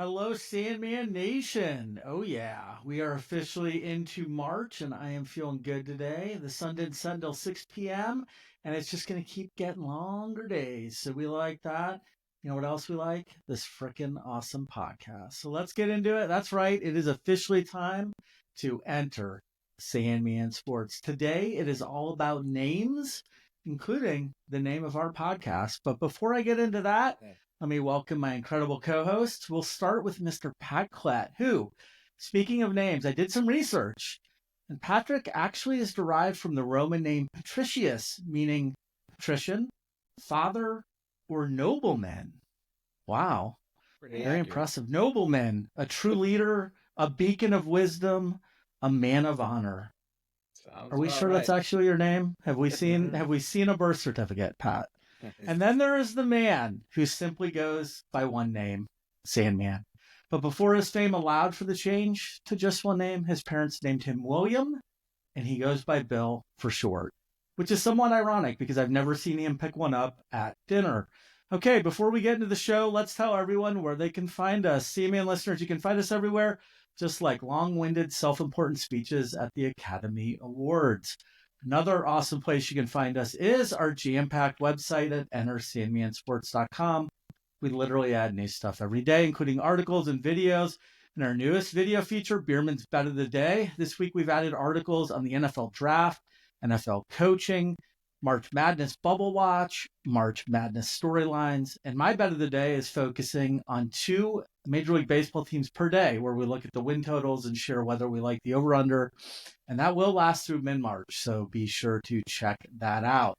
Hello, Sandman Nation. Oh, yeah. We are officially into March, and I am feeling good today. The sun didn't set until 6 p.m., and it's just going to keep getting longer days. So we like that. You know what else we like? This freaking awesome podcast. So let's get into it. That's right. It is officially time to enter Sandman Sports. Today, it is all about names, including the name of our podcast. But before I get into that, let me welcome my incredible co-hosts. We'll start with Mr. Pat Klett, who, speaking of names, I did some research, and Patrick actually is derived from the Roman name Patricius, meaning patrician, father, or nobleman. Wow. Very impressive. Nobleman, a true leader, a beacon of wisdom, a man of honor. Are we sure that's actually your name? Have we seen a birth certificate, Pat? And then there is the man who simply goes by one name, Sandman. But before his fame allowed for the change to just one name, his parents named him William, and he goes by Bill for short, which is somewhat ironic because I've never seen him pick one up at dinner. Okay, before we get into the show, let's tell everyone where they can find us. Sandman listeners, you can find us everywhere, just like long-winded, self-important speeches at the Academy Awards. Another awesome place you can find us is our jam-packed website at entersandmansports.com. We literally add new stuff every day, including articles and videos. And our newest video feature, Bierman's Bet of the Day. This week we've added articles on the NFL draft, NFL coaching, March Madness Bubble Watch, March Madness storylines. And my bet of the day is focusing on 2 Major League Baseball teams per day, where we look at the win totals and share whether we like the over-under. And that will last through mid-March, so be sure to check that out.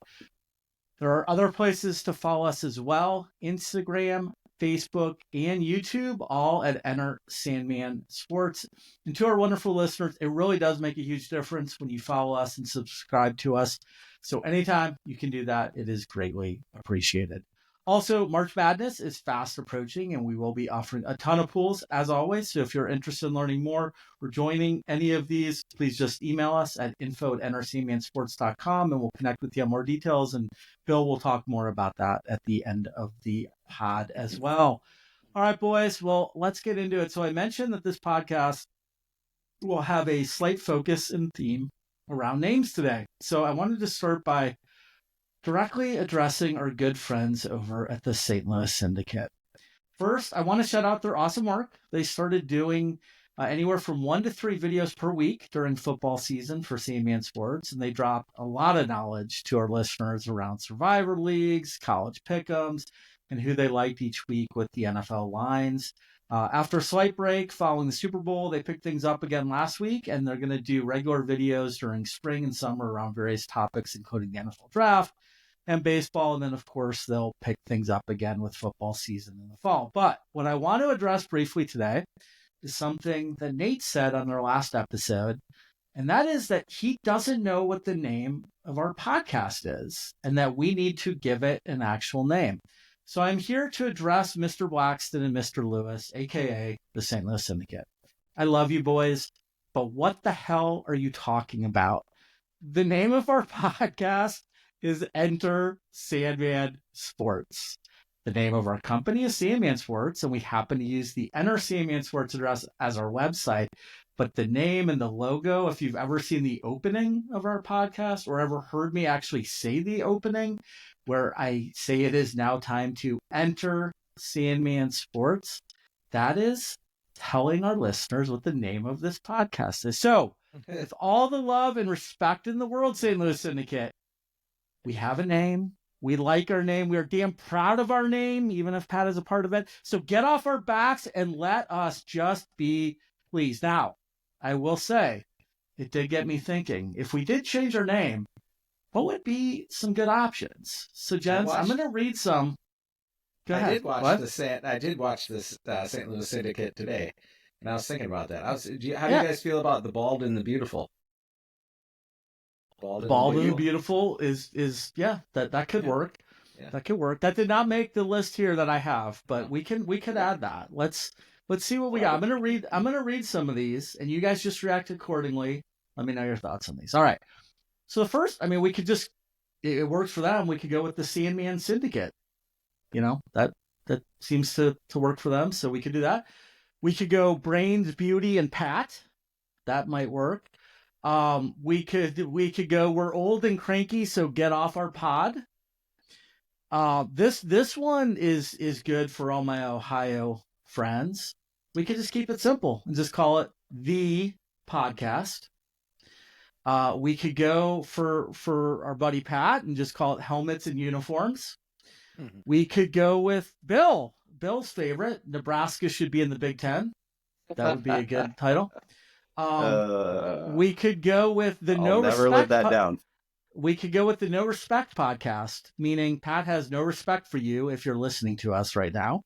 There are other places to follow us as well: Instagram, Facebook, and YouTube, all at Enter Sandman Sports. And to our wonderful listeners, it really does make a huge difference when you follow us and subscribe to us. So anytime you can do that, it is greatly appreciated. Also, March Madness is fast approaching, and we will be offering a ton of pools, as always. So if you're interested in learning more or joining any of these, please just email us at info@entersandmansports.com, and we'll connect with you on more details. And Bill will talk more about that at the end of the pod as well. All right, boys. Well, let's get into it. So I mentioned that this podcast will have a slight focus and theme around names today. So I wanted to start by directly addressing our good friends over at the St. Louis Syndicate. First, I want to shout out their awesome work. They started doing anywhere from 1 to 3 videos per week during football season for Sandman Sports, and they dropped a lot of knowledge to our listeners around survivor leagues, college pick'ems, and who they liked each week with the NFL lines. After a slight break following the Super Bowl, they picked things up again last week, and they're going to do regular videos during spring and summer around various topics, including the NFL draft and baseball. And then, of course, they'll pick things up again with football season in the fall. But what I want to address briefly today is something that Nate said on our last episode, and that is that he doesn't know what the name of our podcast is and that we need to give it an actual name. So I'm here to address Mr. Blackston and Mr. Lewis, a.k.a. the St. Louis Syndicate. I love you boys, but what the hell are you talking about? The name of our podcast is Enter Sandman Sports. The name of our company is Sandman Sports, and we happen to use the Enter Sandman Sports address as our website. But the name and the logo, if you've ever seen the opening of our podcast or ever heard me actually say the opening, where I say it is now time to enter Sandman Sports, that is telling our listeners what the name of this podcast is. So, with all the love and respect in the world, St. Louis Syndicate, we have a name. We like our name. We are damn proud of our name, even if Pat is a part of it. So get off our backs and let us just be pleased. Now, I will say, it did get me thinking. If we did change our name, what would be some good options? So, gents, I'm going to read some. Go ahead. I did watch this St. Louis Syndicate today, and I was thinking about that. How do you guys feel about the Bald and the Beautiful? Bald and Beautiful is that could work. Yeah. That could work. That did not make the list here that I have, but we could add that. Let's see what we got. I'm gonna read some of these, and you guys just react accordingly. Let me know your thoughts on these. All right. So the first, we could just, it works for them. We could go with the Sandman Syndicate. That seems to work for them. So we could do that. We could go Brains, Beauty, and Pat. That might work. We could go We're Old and Cranky, so get off our pod. This one is good for all my Ohio friends. We could just keep it simple and just call it the podcast. We could go for our buddy Pat and just call it Helmets and Uniforms. Mm-hmm. We could go with Bill's favorite. Nebraska should be in the Big Ten. That would be a good title. We could go with the I'll never live that down. We could go with the No Respect podcast, meaning Pat has no respect for you if you're listening to us right now.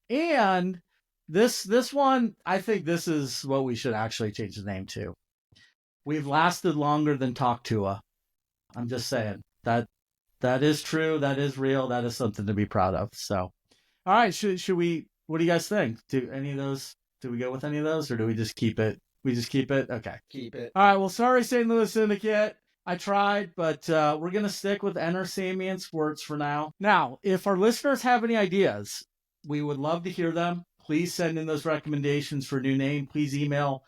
And this one, I think this is what we should actually change the name to. We've lasted longer than Talk Tua. I'm just saying that is true. That is real. That is something to be proud of. So, all right, should we? What do you guys think? Do any of those? Do we go with any of those, or do we just keep it? We just keep it. Okay, keep it. All right. Well, sorry, St. Louis Syndicate. I tried, but we're gonna stick with Enter Samian Sports for now. Now, if our listeners have any ideas, we would love to hear them. Please send in those recommendations for a new name. Please email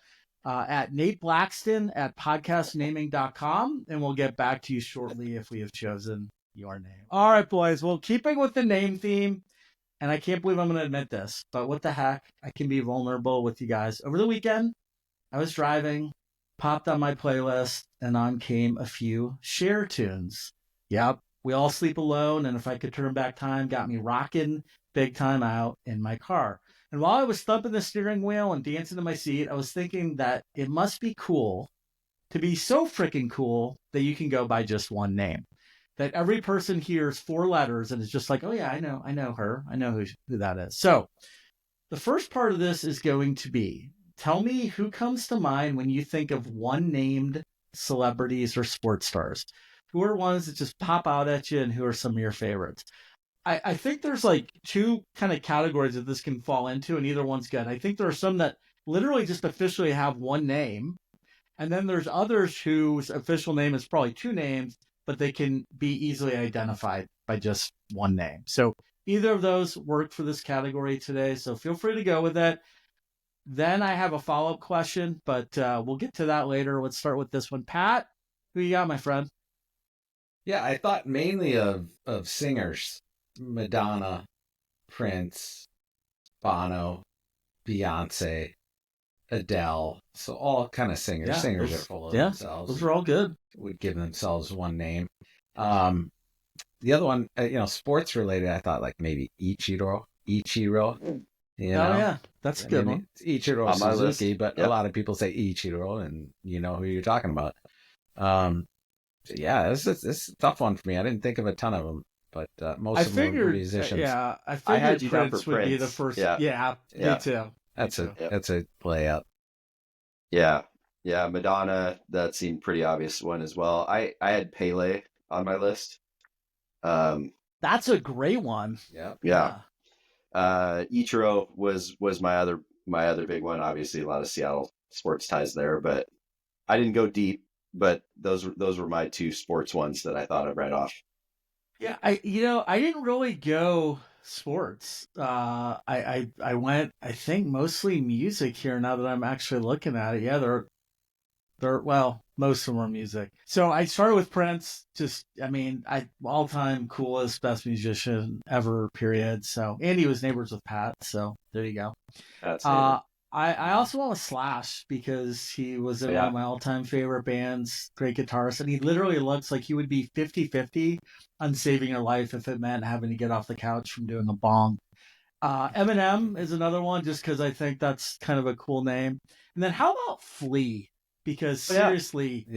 at nateblackston@podcastnaming.com, and we'll get back to you shortly if we have chosen your name. All right, boys. Well, keeping with the name theme, and I can't believe I'm going to admit this, but what the heck? I can be vulnerable with you guys. Over the weekend, I was driving, popped on my playlist, and on came a few Cher tunes. Yep, We All Sleep Alone, and If I Could Turn Back Time got me rocking big time out in my car. And while I was thumping the steering wheel and dancing in my seat, I was thinking that it must be cool to be so freaking cool that you can go by just one name. That every person hears 4 letters and is just like, oh yeah, I know her. I know who that is. So the first part of this is going to be, tell me who comes to mind when you think of one-named celebrities or sports stars. Who are ones that just pop out at you, and who are some of your favorites? I think there's like 2 kind of categories that this can fall into, and either one's good. I think there are some that literally just officially have one name, and then there's others whose official name is probably 2 names, but they can be easily identified by just one name. So either of those work for this category today, so feel free to go with it. Then I have a follow-up question, but we'll get to that later. Let's start with this one. Pat, who you got, my friend? Yeah, I thought mainly of singers. Madonna, Prince, Bono, Beyonce, Adele. So all kind of singers. Yeah, singers are full of themselves. Those are all good. Would give themselves one name. The other one, sports related, I thought like maybe Ichiro. You know? Oh yeah, that's a good one. It's Ichiro Suzuki, but a lot of people say Ichiro, and you know who you're talking about. Yeah, this is a tough one for me. I didn't think of a ton of them. But most of them are musicians. Yeah, I figured Prince would be the first. Yeah, me too. That's a play up. Yeah, Madonna. That seemed pretty obvious one as well. I had Pele on my list. That's a great one. Yeah. Ichiro was my other big one. Obviously, a lot of Seattle sports ties there, but I didn't go deep. But those were my 2 sports ones that I thought of right off. Yeah, I didn't really go sports. I went, I think, mostly music here now that I'm actually looking at it. Yeah, they're most of them are music. So I started with Prince. All-time coolest, best musician ever, period. So, and he was neighbors with Pat. So there you go. That's I also went with Slash because he was in one of my all-time favorite bands, great guitarist, and he literally looks like he would be 50-50 on saving your life if it meant having to get off the couch from doing a bong. Eminem is another one just because I think that's kind of a cool name. And then how about Flea? Because seriously,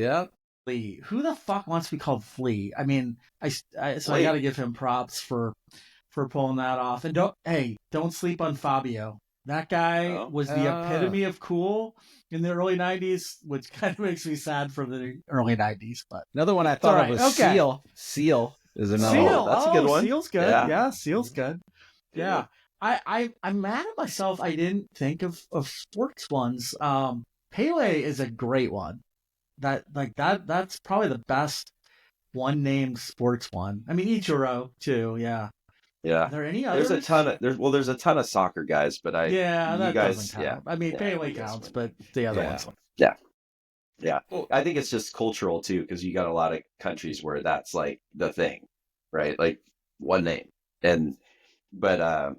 Flea, who the fuck wants to be called Flea? I mean, I got to give him props for pulling that off. And don't sleep on Fabio. That guy was the epitome of cool in the early 90s, which kind of makes me sad for the early 90s. But another one I thought of was Seal. Seal is another one. That's a good one. Seal's good. Yeah, Seal's good. Yeah. I'm mad at myself. I didn't think of sports ones. Pele is a great one. That's probably the best one-named sports one. I mean, Ichiro, too, yeah. Yeah. Are there any others? There's a ton of soccer guys, but that doesn't count. Yeah. I mean, Yeah, Pele you guys counts, win. but the other Yeah. ones. Yeah. I think it's just cultural too, because you got a lot of countries where that's like the thing, right? Like one name. But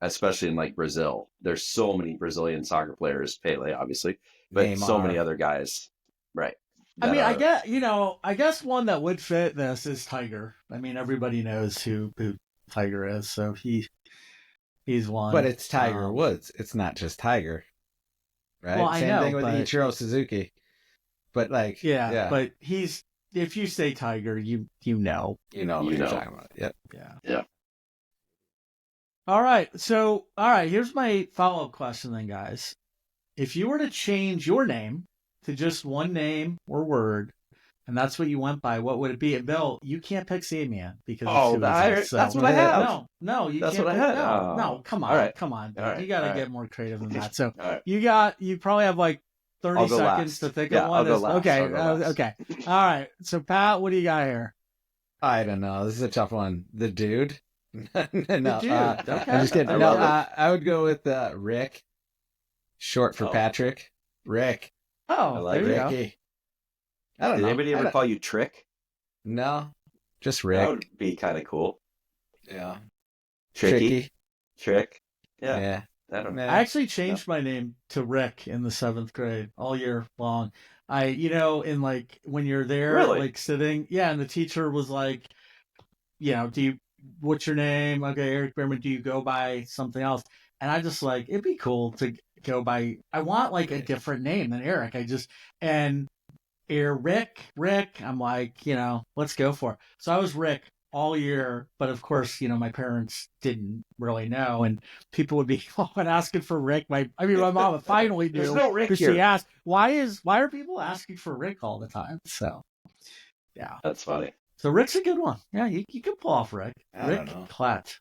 especially in like Brazil, there's so many Brazilian soccer players, Pele obviously, but so many Neymar. other guys, right? I mean, that I guess one that would fit this is Tiger. I mean, everybody knows who Tiger is, so he's one. But it's Tiger Woods. It's not just Tiger, right? Well, I Same know, thing with but Ichiro Suzuki. But like, yeah, but if you say Tiger, you know. you know what You you're know. talking about. Yep. Yeah. All right. So, here's my follow-up question then, guys. If you were to change your name to just one name or word, and that's what you went by, what would it be? And Bill, you can't pick Samian because it's too easy. that's what I have. No, you That's can't what I pick, had. No, come on. All right. Come on. Dude. All right. You got to All right. get more creative than that. So All right. you probably have like 30 I'll go seconds last. to think Yeah, of one. I'll go last. Okay. I'll go last. Okay. All right. So Pat, what do you got here? I don't know. This is a tough one. The dude. No, The dude. Okay. I'm just kidding. I No, love I would go with Rick, short for Oh. Patrick. Rick. Oh, I like there you go. Ricky. I don't Did know. anybody ever call you Trick? No, just That Rick. would be kind of cool. Yeah. Tricky. Trick. Yeah. Yeah. I don't know. Yeah. I actually changed my name to Rick in the 7th grade all year long. In like when you're there, Really? like sitting, and the teacher was like, what's your name? Okay, Eric Berman, do you go by something else? And I just like, it'd be cool to go by, I want like a different name than Eric. Rick, I'm like, let's go for it. So I was Rick all year, but of course, my parents didn't really know, and people would be asking for Rick. My mom finally knew. There's no Rick because here. she asked, why are people asking for Rick all the time? So, yeah. That's funny. So Rick's a good one. Yeah, you can pull off Rick. I Rick don't know. Klatt.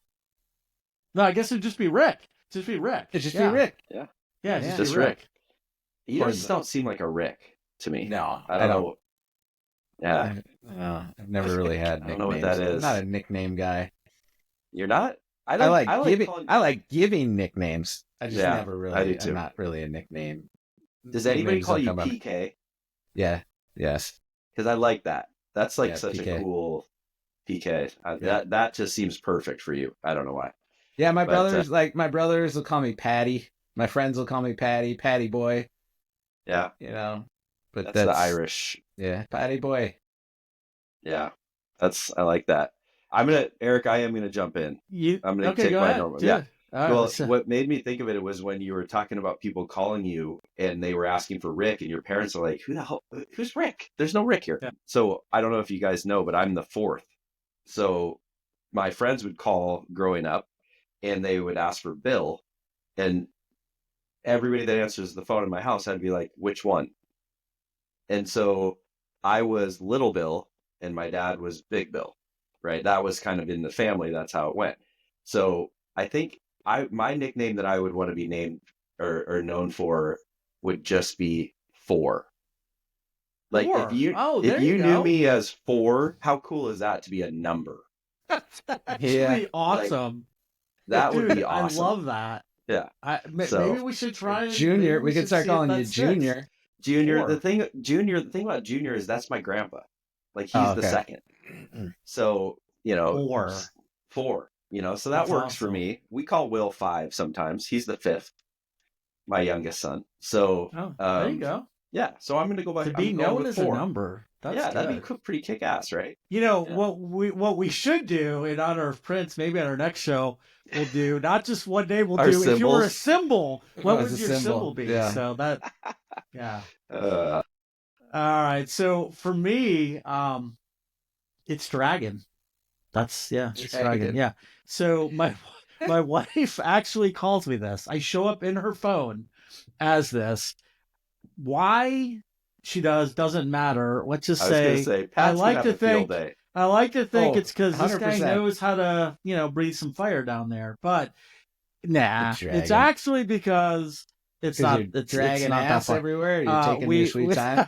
No, I guess it'd just be Rick. Just be Rick. It'd just Yeah. be Rick. Yeah, Yeah. just Just be Rick. Rick. You Or just the- don't seem like a Rick to me. No, I don't know. Yeah. I've never really had I nicknames. don't know what that is. I'm not a nickname guy. You're not? I like calling- giving nicknames. I just Yeah, never really. I do too. I'm not really a nickname. Does anybody Nicknames call don't you come up. PK? Yeah. Yes. Because I like that. That's like Yeah, such PK. a cool PK. Yeah. That just seems perfect for you. I don't know why. Yeah, my But, brothers will call me Patty. My friends will call me Patty boy. Yeah. But That's the Irish. Yeah, Patty boy. Yeah. I like that. Eric, I am gonna jump in. I'm gonna take go my ahead. normal. Do Yeah. it. All right, Well, let's- what made me think of it was when you were talking about people calling you and they were asking for Rick, and your parents are like, "Who the hell? Who's Rick? There's no Rick here." Yeah. So I don't know if you guys know, but I'm the 4th. So my friends would call growing up, and they would ask for Bill, and everybody that answers the phone in my house had to be like, "Which one?" And so I was Little Bill, and my dad was Big Bill, right? That was kind of in the family. That's how it went. So I think my nickname that I would want to be named or known for would just be 4. Like Four. if you there you knew go. me as 4, how cool is that to be a number? That's actually Yeah. awesome. That would Dude, be awesome. I love that. Yeah. Maybe we should try Junior. maybe We could should start see if calling you that sticks. Junior. Junior, 4. the thing about Junior is that's my grandpa. Like he's Oh, the okay. second. So, 4. 4, so that That's works for awesome. me. We call Will 5 sometimes. He's the 5th, my youngest son. So, Oh, there you go. Yeah. So I'm going to go by To be I'm going known with as 4. a number. That's yeah, that'd good. be pretty kick ass, right? Yeah. Yeah. What we should do in honor of Prince, maybe on our next show, we'll do not just one day. We'll Our do if you were a symbols. symbol. What As would a your symbol, symbol be? yeah. So that, yeah. Uh, All right. So for me, it's Dragon. It's Dragon. Dragon. Yeah. So my wife actually calls me this. I show up in her phone as this. Why she doesn't matter. Let's just I was going to say say, Pat's like gonna have to a field think- day. I like to think Oh, it's because this guy 100%. knows how to, breathe some fire down there. But nah, The dragon. it's actually because it's not. You're It's dragging not ass that far. everywhere. You're taking your sweet time.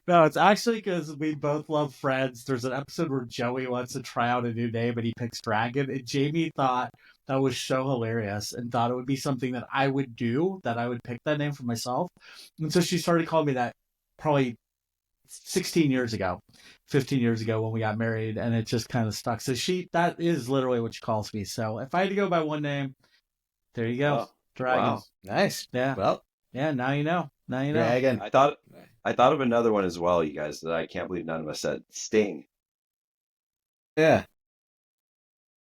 No, it's actually because we both love Friends. There's an episode where Joey wants to try out a new name and he picks Dragon. And Jamie thought that was so hilarious and thought it would be something that I would do, that I would pick that name for myself. And so she started calling me that probably 16 years ago, 15 years ago when we got married, and it just kind of stuck. So that is literally what she calls me. So if I had to go by one name, there you go. Dragon. Wow. Nice. Yeah. Well, yeah, now you know. Now you know. Dragon. I thought of another one as well, you guys, that I can't believe none of us said. Sting. Yeah.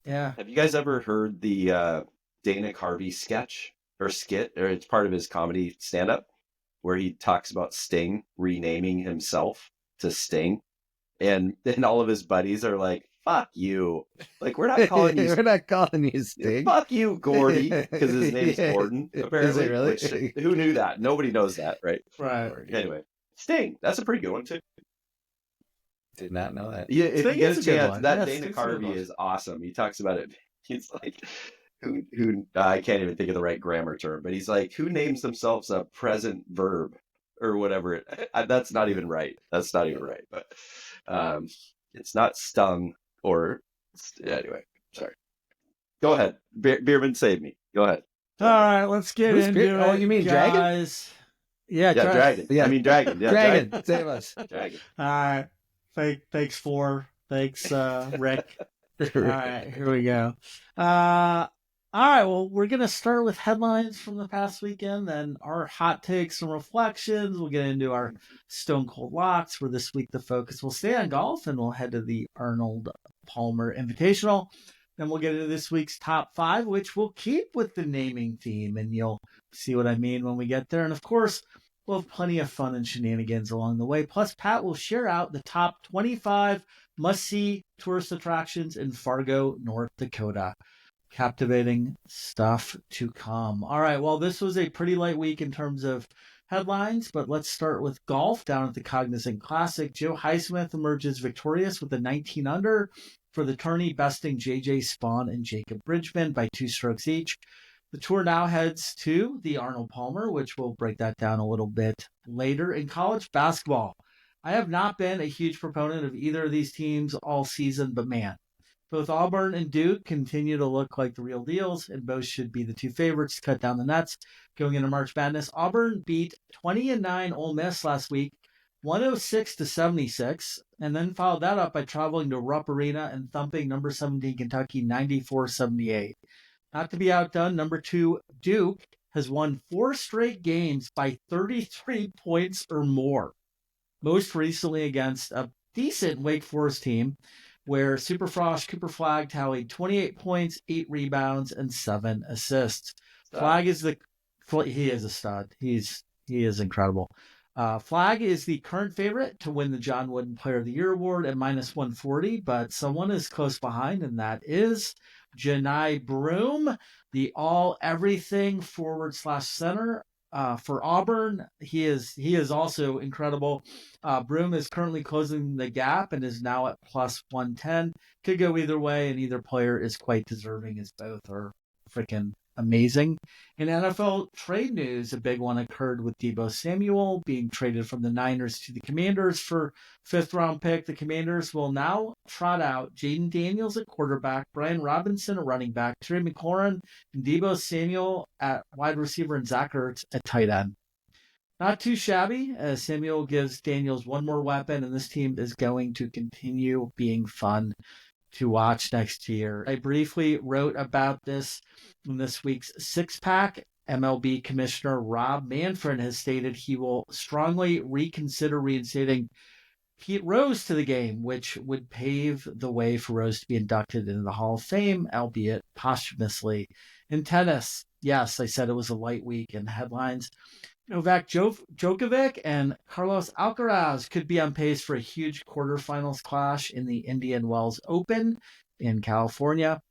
Yeah. Have you guys ever heard the Dana Carvey sketch or skit, or it's part of his comedy stand-up, where he talks about Sting renaming himself to Sting, and then all of his buddies are like, "Fuck you! Like, we're not calling you. We're not calling you Sting. Fuck you, Gordy," because his name's Gordon. Apparently, Is it really? Which, who knew that? Nobody knows that, right? Right. Anyway, Sting. That's a pretty good one too. Did not know that. Yeah, if Sting you get is a a good chance, one. that Yeah, Dana Sting's a good Carvey one. is awesome. He talks about it. He's like, who I can't even think of the right grammar term, but he's like, who names themselves a present verb or whatever? That's not even right. That's not even right. But it's not stung or anyway. Sorry. Go ahead, Beerman, save me. Go ahead. All right, let's get Who's into Beer- it. oh, you mean Dragon? guys. Yeah, Yeah, Dragon. Yeah. I mean Dragon. Yeah, Dragon, save us. Dragon. All right. Thanks, Rick. All right, here we go. All right, well, we're going to start with headlines from the past weekend, then our hot takes and reflections. We'll get into our Stone Cold Locks, where this week the focus will stay on golf, and we'll head to the Arnold Palmer Invitational. Then we'll get into this week's top 5, which we'll keep with the naming theme, and you'll see what I mean when we get there. And of course, we'll have plenty of fun and shenanigans along the way. Plus, Pat will share out the top 25 must-see tourist attractions in Fargo, North Dakota. Captivating stuff to come. All right, well, this was a pretty light week in terms of headlines, but let's start with golf down at the Cognizant Classic. Joe Highsmith emerges victorious with a 19 under for the tourney, besting J.J. Spawn and Jacob Bridgman by 2 strokes each. The tour now heads to the Arnold Palmer, which we'll break that down a little bit later. In college basketball, I have not been a huge proponent of either of these teams all season, but man, both Auburn and Duke continue to look like the real deals, and both should be the 2 favorites to cut down the nets going into March Madness. Auburn beat 20-9 Ole Miss last week, 106-76, and then followed that up by traveling to Rupp Arena and thumping number 17 Kentucky 94-78. Not to be outdone, number 2 Duke has won 4 straight games by 33 points or more, most recently against a decent Wake Forest team, where Superfrost Cooper Flagg tallied 28 points, 8 rebounds, and 7 assists. Flagg is he is a stud. He is incredible. Flagg is the current favorite to win the John Wooden Player of the Year award at -140, but someone is close behind, and that is Johni Broome, the all-everything forward/center. For Auburn, he is also incredible. Broome is currently closing the gap and is now at +110. Could go either way, and either player is quite deserving, as both are freaking amazing. In NFL trade news, a big one occurred with Deebo Samuel being traded from the Niners to the Commanders for 5th-round pick. The Commanders will now trot out Jaden Daniels at quarterback, Brian Robinson at running back, Terry McLaurin, and Deebo Samuel at wide receiver, and Zach Ertz at tight end. Not too shabby, as Samuel gives Daniels one more weapon, and this team is going to continue being fun to watch next year. I briefly wrote about this in this week's Six Pack. MLB Commissioner Rob Manfred has stated he will strongly reconsider reinstating Pete Rose to the game, which would pave the way for Rose to be inducted into the Hall of Fame, albeit posthumously. In tennis, yes, I said it was a light week in headlines. Novak Djokovic and Carlos Alcaraz could be on pace for a huge quarterfinals clash in the Indian Wells Open in California.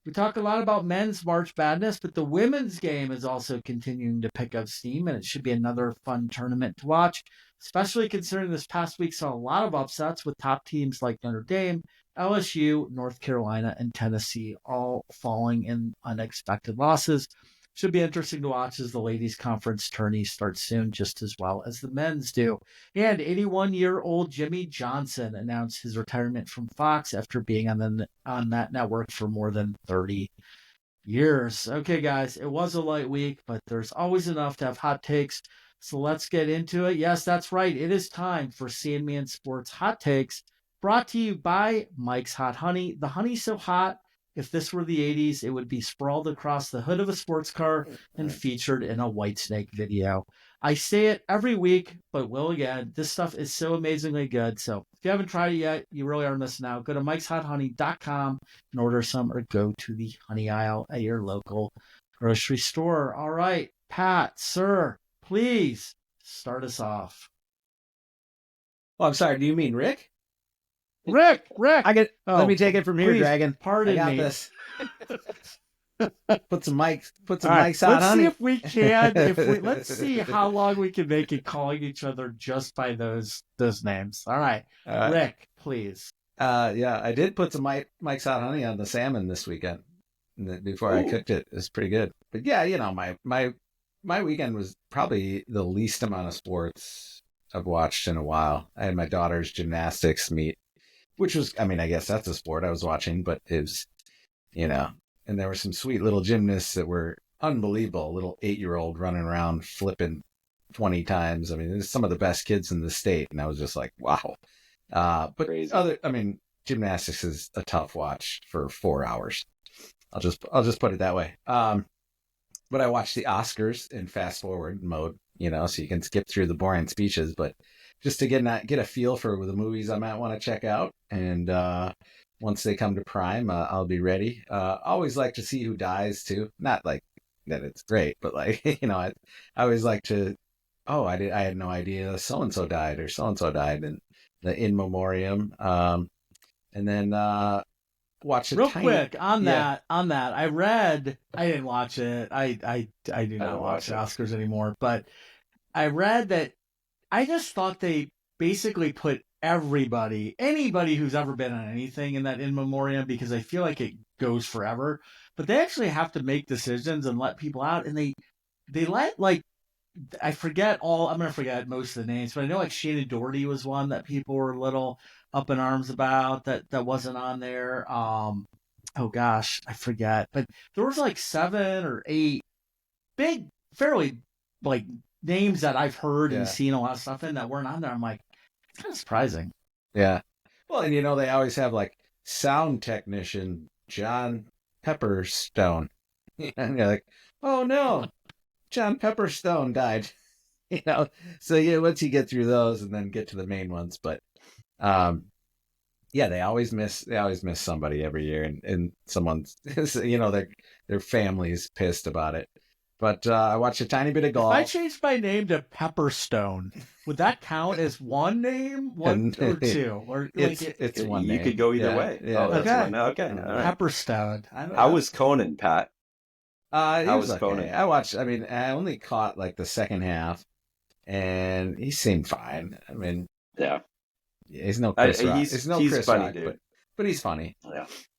We talk a lot about men's March Madness, but the women's game is also continuing to pick up steam, and it should be another fun tournament to watch, especially considering this past week saw a lot of upsets with top teams like Notre Dame, LSU, North Carolina, and Tennessee all falling in unexpected losses. should be interesting to watch as the ladies' conference tourney starts soon, just as well as the men's do. And 81-year-old Jimmy Johnson announced his retirement from Fox after being on that network for more than 30 years. Okay, guys, it was a light week, but there's always enough to have hot takes. So let's get into it. Yes, that's right. It is time for CNMan Sports Hot Takes, brought to you by Mike's Hot Honey. The honey's so hot, if this were the 80s, it would be sprawled across the hood of a sports car and featured in a Whitesnake video. I say it every week, but will again. This stuff is so amazingly good. So if you haven't tried it yet, you really are missing out. Go to mikeshothoney.com and order some, or go to the honey aisle at your local grocery store. All right, Pat, sir, please start us off. Oh, I'm sorry. Do you mean Rick? Rick. Let me take it from here, please, Dragon. Pardon I got me. This. Put some mics All right, mics on, let's honey. see if we can. Let's see how long we can make it calling each other just by those names. All right, Rick, please. Yeah, I did put some Mike's Hot Honey on the salmon this weekend before I cooked it. It was pretty good. But yeah, my weekend was probably the least amount of sports I've watched in a while. I had my daughter's gymnastics meet, which was, I guess that's a sport I was watching, but it was, and there were some sweet little gymnasts that were unbelievable. A little 8-year-old running around flipping 20 times. There's some of the best kids in the state. And I was just like, wow. But Crazy. Gymnastics is a tough watch for 4 hours. I'll just put it that way. But I watched the Oscars in fast forward mode, so you can skip through the boring speeches, but just to get a feel for the movies I might want to check out. And once they come to Prime, I'll be ready. Always like to see who dies too. Not like that it's great, but like, I always like to, I had no idea so-and-so died or so-and-so died, and the in memoriam. And then watch it real quick on that. I didn't watch it. I do not watch the Oscars anymore, but I read that I just thought they basically put anybody who's ever been on anything in that in memoriam, because I feel like it goes forever, but they actually have to make decisions and let people out, and they let, like, I'm going to forget most of the names, but I know like Shannon Doherty was one that people were a little up in arms about that wasn't on there. Oh gosh, I forget, but there was like 7 or 8 big, fairly like names that I've heard and seen a lot of stuff in that weren't on there. I'm like, it's kind of surprising. Yeah. Well, and they always have like sound technician John Pepperstone. And you're like, oh no, John Pepperstone died. So once you get through those and then get to the main ones, but they always miss somebody every year, and someone's their family's pissed about it. But I watched a tiny bit of golf. If I changed my name to Pepperstone, would that count as one name, one or two? Or it's one name. You could go either way. Yeah. Oh, that's one. Okay. All right. Pepperstone. How was Conan, Pat? It was okay. Conan? I watched. I only caught like the second half, and he seemed fine. Yeah. He's no Chris Rock. He's Chris funny, Rock, dude. but he's funny.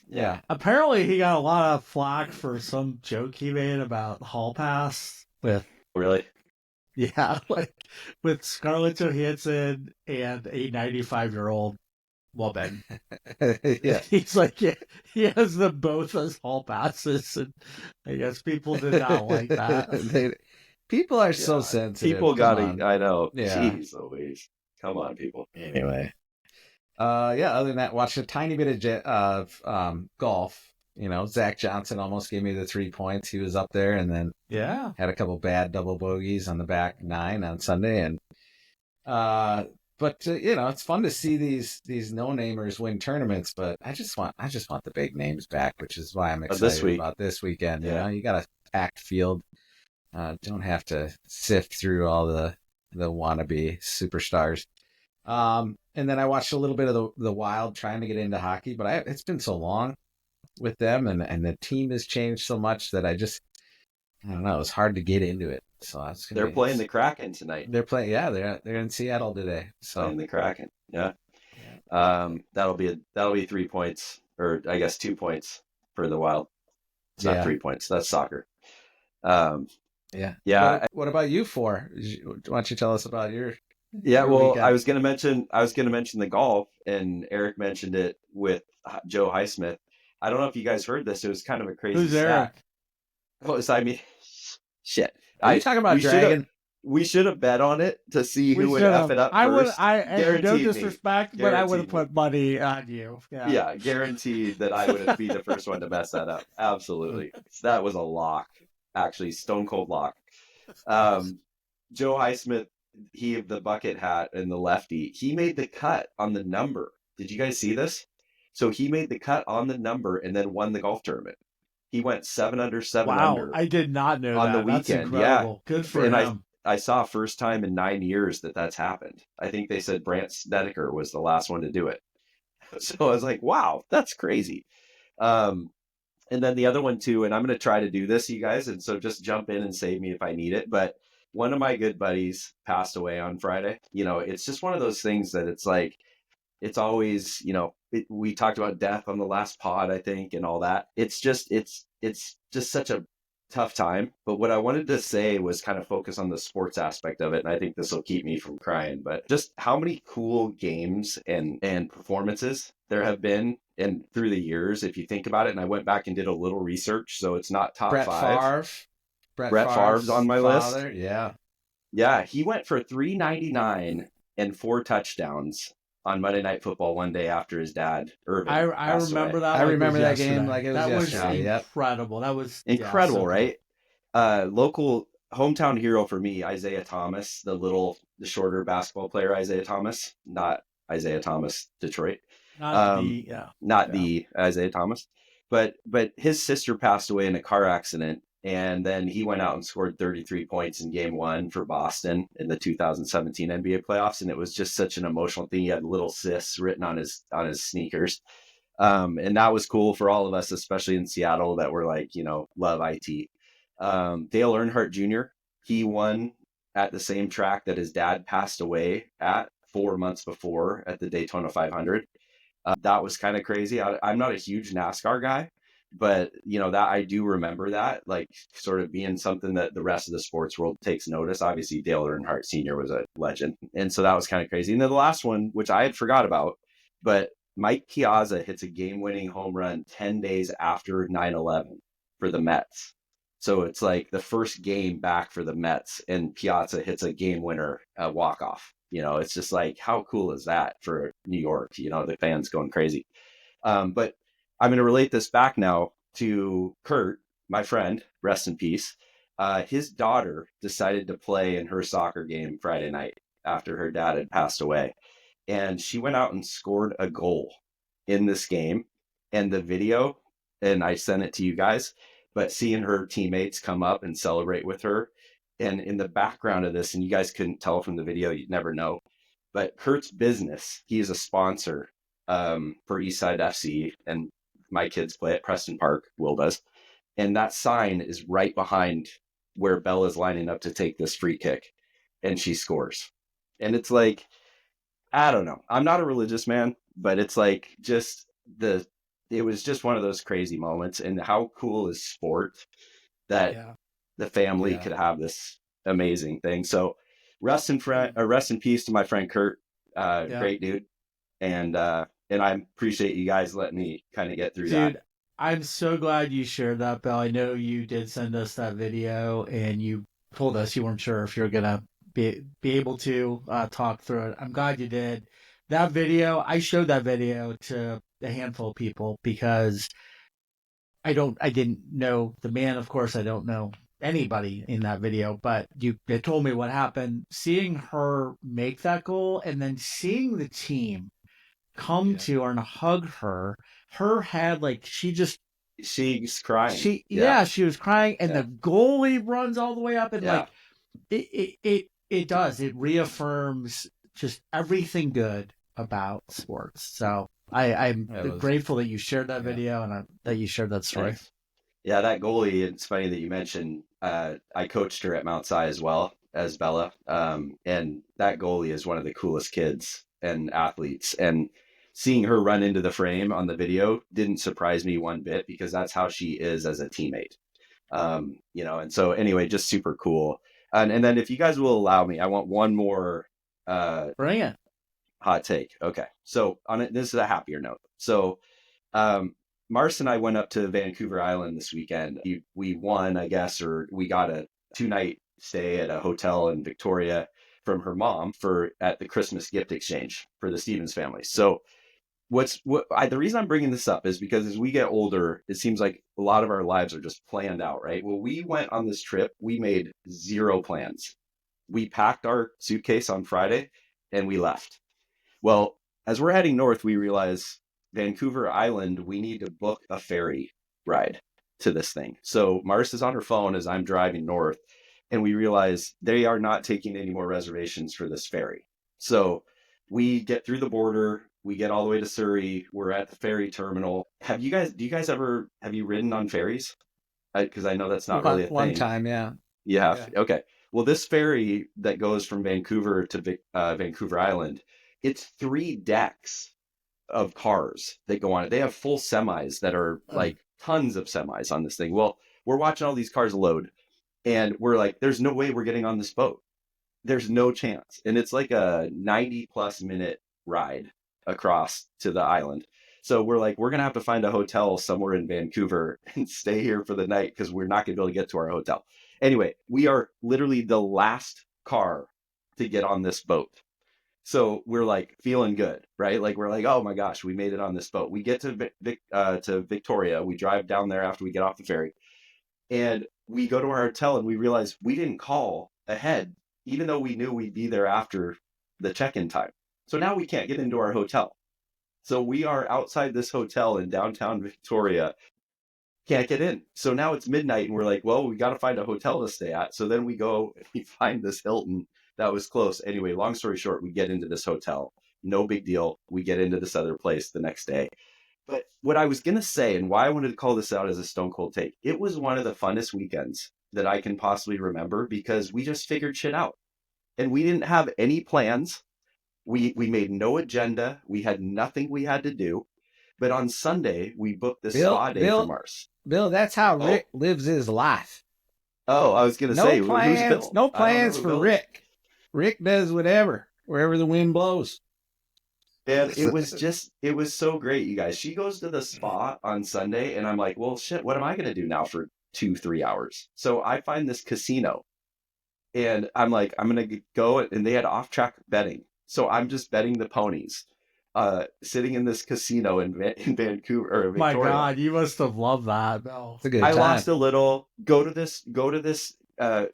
Yeah. Apparently, he got a lot of flack for some joke he made about Hall Pass with. Really? Yeah, like with Scarlett Johansson and a 95-year-old woman. Yeah. He's like, he has them both as Hall Passes, and I guess people did not like that. People are so sensitive. People got it. I know. Yeah. Jeez Louise. Come on, people. Anyway. Other than that, watched a tiny bit of golf. Zach Johnson almost gave me the 3 points. He was up there, and then had a couple bad double bogeys on the back 9 on Sunday. And but it's fun to see these no-namers win tournaments. But I just want the big names back, which is why I'm excited about this weekend. Yeah. You got a packed field. Don't have to sift through all the wannabe superstars. And then I watched a little bit of the Wild, trying to get into hockey, but it's been so long with them, and the team has changed so much that I don't know. It's hard to get into it. So they're playing the Kraken tonight. They're playing. Yeah, they're in Seattle today. So playing the Kraken. Yeah. That'll be 3 points, or I guess 2 points for the Wild. It's not 3 points. That's soccer. Um, Yeah. yeah. What about you four? Why don't you tell us about your Well, weekend? I was going to mention the golf, and Eric mentioned it with Joe Highsmith. I don't know if you guys heard this. It was kind of a crazy Who's stat. Eric? Oh, so I mean, shit. Are you talking about We should have Dragon? bet on it to see We who would should F have. it up I would. first. No Guaranteed me. disrespect, but I would have Guaranteed me. put money on you. Yeah. Yeah, guaranteed that I would be the first one to mess that up. Absolutely. That was a lock. Actually, stone cold lock. Joe Highsmith, he of the bucket hat and the lefty, he made the cut on the number. Did you guys see this? So he made the cut on the number and then won the golf tournament. He went 7 Wow, under I did not know on the that. That's weekend. Yeah. incredible. Good for And him. I saw first time in 9 years that's happened. I think they said Brant Snedeker was the last one to do it. So I was like, wow, that's crazy. Um, and then the other one too, and I'm going to try to do this, you guys. And so just jump in and save me if I need it. But one of my good buddies passed away on Friday. It's just one of those things that it's like, it's always, we talked about death on the last pod, I think, and all that. It's just such a tough time. But what I wanted to say was kind of focus on the sports aspect of it. And I think this will keep me from crying, but just how many cool games and performances there have been and through the years, if you think about it. And I went back and did a little research. So it's not top Brett five. Favre. Brett Favre's on my father. list. Yeah. Yeah. He went for 399 and 4 touchdowns on Monday Night Football one day after his dad, Irvin. I remember that. I remember that game like it was yesterday. That was incredible. That was incredible, right? Local hometown hero for me, Isaiah Thomas, the shorter basketball player, Isaiah Thomas, not Isaiah Thomas, Detroit. Not the Isaiah Thomas, but his sister passed away in a car accident. And then he went out and scored 33 points in game 1 for Boston in the 2017 NBA playoffs. And it was just such an emotional thing. He had little sis written on his sneakers. And that was cool for all of us, especially in Seattle, that were like, love IT. Dale Earnhardt Jr., he won at the same track that his dad passed away at 4 months before at the Daytona 500. That was kind of crazy. I'm not a huge NASCAR guy, but that I do remember that, like, sort of being something that the rest of the sports world takes notice. Obviously, Dale Earnhardt Sr. was a legend, and so that was kind of crazy. And then the last one, which I had forgot about, but Mike Piazza hits a game-winning home run 10 days after 9/11 for the Mets. So it's like the first game back for the Mets, and Piazza hits a game winner walk-off. It's just like, how cool is that for New York? The fans going crazy. But I'm going to relate this back now to Kurt, my friend, rest in peace. His daughter decided to play in her soccer game Friday night after her dad had passed away. And she went out and scored a goal in this game. And the video, and I sent it to you guys, but seeing her teammates come up and celebrate with her. And in the background of this, and you guys couldn't tell from the video, you'd never know, but Kurt's business, he is a sponsor for Eastside FC, and my kids play at Preston Park, Will does. And that sign is right behind where Bella's lining up to take this free kick, and she scores. And it's like, I don't know. I'm not a religious man, but it's like it was just one of those crazy moments. And how cool is sport that the family could have this amazing thing. So rest in peace to my friend Kurt. Great dude. And I appreciate you guys letting me kind of get through that. Dude, I'm so glad you shared that, Bill. I know you did send us that video, and you told us you weren't sure if you're going to be able to talk through it. I'm glad you did. That video, I showed that video to a handful of people because I didn't know the man. Of course, I don't know anybody in that video, but they told me what happened. Seeing her make that goal and then seeing the team come to her and hug her head, like she's crying. She was crying, and the goalie runs all the way up, and like it does. It reaffirms just everything good about sports. So I'm grateful that you shared that video and that you shared that story. Yeah, that goalie, it's funny that you mentioned, I coached her at Mount Si as well as Bella. And that goalie is one of the coolest kids and athletes. And seeing her run into the frame on the video didn't surprise me one bit, because that's how she is as a teammate. And so anyway, just super cool. And then if you guys will allow me, I want one more Bring it. hot take. Okay. So this is a happier note. So um, Mars and I went up to Vancouver Island this weekend. We won, I guess, or we got a 2-night stay at a hotel in Victoria from her mom at the Christmas gift exchange for the Stevens family. So the reason I'm bringing this up is because as we get older, it seems like a lot of our lives are just planned out, right? Well, we went on this trip, we made zero plans. We packed our suitcase on Friday and we left. Well, as we're heading north, we realize Vancouver Island, we need to book a ferry ride to this thing. So Mars is on her phone as I'm driving north, and we realize they are not taking any more reservations for this ferry. So we get through the border, we get all the way to Surrey, we're at the ferry terminal. Have you ridden on ferries? Because I know that's not really a thing. One time, yeah. Yeah. Okay. Well, this ferry that goes from Vancouver to Vancouver Island, it's 3 decks of cars that go on it. They have full semis that are like tons of semis on this thing. Well, we're watching all these cars load and we're like, there's no way we're getting on this boat. There's no chance. And it's like a 90-plus-minute ride across to the island. So we're like, we're going to have to find a hotel somewhere in Vancouver and stay here for the night because we're not going to be able to get to our hotel. Anyway, we are literally the last car to get on this boat. So we're like feeling good, right? Like we're like, oh my gosh, we made it on this boat. We get to Victoria. We drive down there after we get off the ferry. And we go to our hotel and we realize we didn't call ahead, even though we knew we'd be there after the check-in time. So now we can't get into our hotel. So we are outside this hotel in downtown Victoria, can't get in. So now it's midnight and we're like, well, we got to find a hotel to stay at. So then we go and we find this Hilton that was close. Anyway, long story short, we get into this hotel. No big deal. We get into this other place the next day. But what I was going to say and why I wanted to call this out as a stone cold take, it was one of the funnest weekends that I can possibly remember because we just figured shit out. And we didn't have any plans. We made no agenda. We had nothing we had to do. But on Sunday, we booked this spa day for Mars. Bill, that's how Rick lives his life. Oh, I was going to say, who's Bill? No plans for Rick. Rick does whatever, wherever the wind blows. And it was so great, you guys. She goes to the spa on Sunday, and I'm like, well, shit, what am I going to do now for 2-3 hours? So I find this casino, and I'm like, I'm going to go, and they had off-track betting. So I'm just betting the ponies, sitting in this casino in Vancouver or Victoria. My God, you must have loved that, Bill. It's a good time. I lost a little. Go to this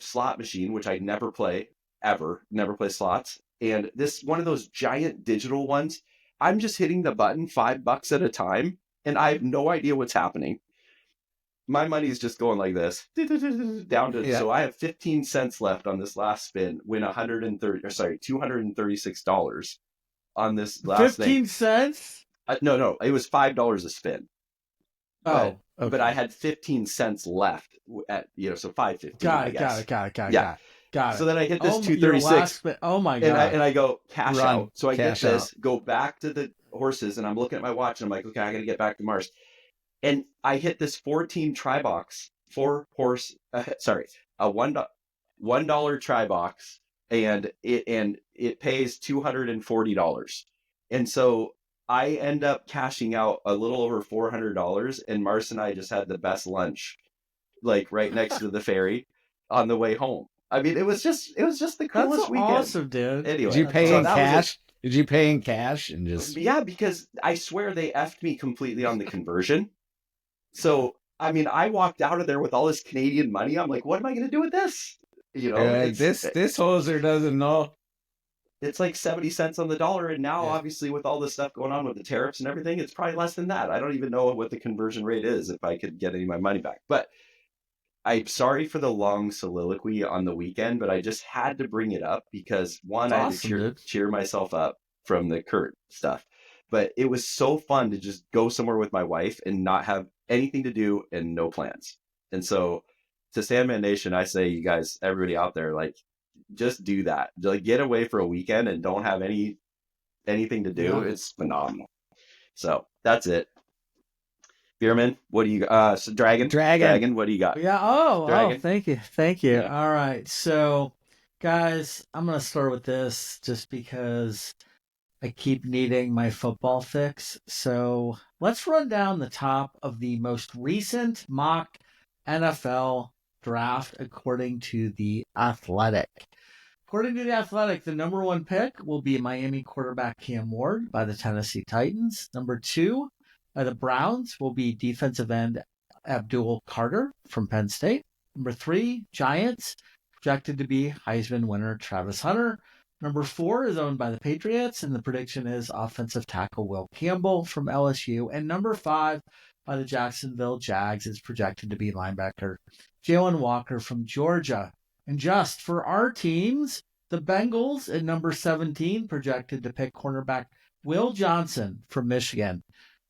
slot machine, which I never play ever. Never play slots. And this one of those giant digital ones. I'm just hitting the button $5 at a time, and I have no idea what's happening. My money is just going like this down to. Yeah. So I have 15 cents left on this last spin. Win $236 on this last 15 cents? No, it was $5 a spin. Oh, okay. But I had 15 cents left at so $5.50. Got it. So then I hit this 236. Oh my God! And I go cash out. So I get this, go back to the horses, and I'm looking at my watch, and I'm like, okay, I got to get back to Mars. And I hit this 14 try box, a $1 try box, and it pays $240. And so I end up cashing out a little over $400, and Mars and I just had the best lunch, like right next to the ferry on the way home. I mean, it was just the coolest weekend. That's awesome, dude. Anyway, did you pay in cash? Did you pay in cash and just? Yeah, because I swear they effed me completely on the conversion. So I mean, I walked out of there with all this Canadian money. I'm like, what am I going to do with this? This hoser doesn't know. It's like 70 cents on the dollar, and now obviously with all the stuff going on with the tariffs and everything, it's probably less than that. I don't even know what the conversion rate is if I could get any of my money back, but. I'm sorry for the long soliloquy on the weekend, but I just had to bring it up because one, I had to cheer myself up from the Kurt stuff. But it was so fun to just go somewhere with my wife and not have anything to do and no plans. And so to Sandman Nation, I say, you guys, everybody out there, like, just do that. Like, get away for a weekend and don't have anything to do. Yeah. It's phenomenal. So that's it. Bierman, what do you so Dragon, what do you got? Yeah. Oh, Dragon? thank you. Thank you. Yeah. All right. So, guys, I'm going to start with this just because I keep needing my football fix. So, let's run down the top of the most recent mock NFL draft according to The Athletic. According to The Athletic, the number one pick will be Miami quarterback Cam Ward by the Tennessee Titans. Number two by the Browns will be defensive end Abdul Carter from Penn State. Number three, Giants, projected to be Heisman winner Travis Hunter. Number four is owned by the Patriots, and the prediction is offensive tackle Will Campbell from LSU. And number five by the Jacksonville Jags is projected to be linebacker Jalen Walker from Georgia. And just for our teams, the Bengals at number 17 projected to pick cornerback Will Johnson from Michigan,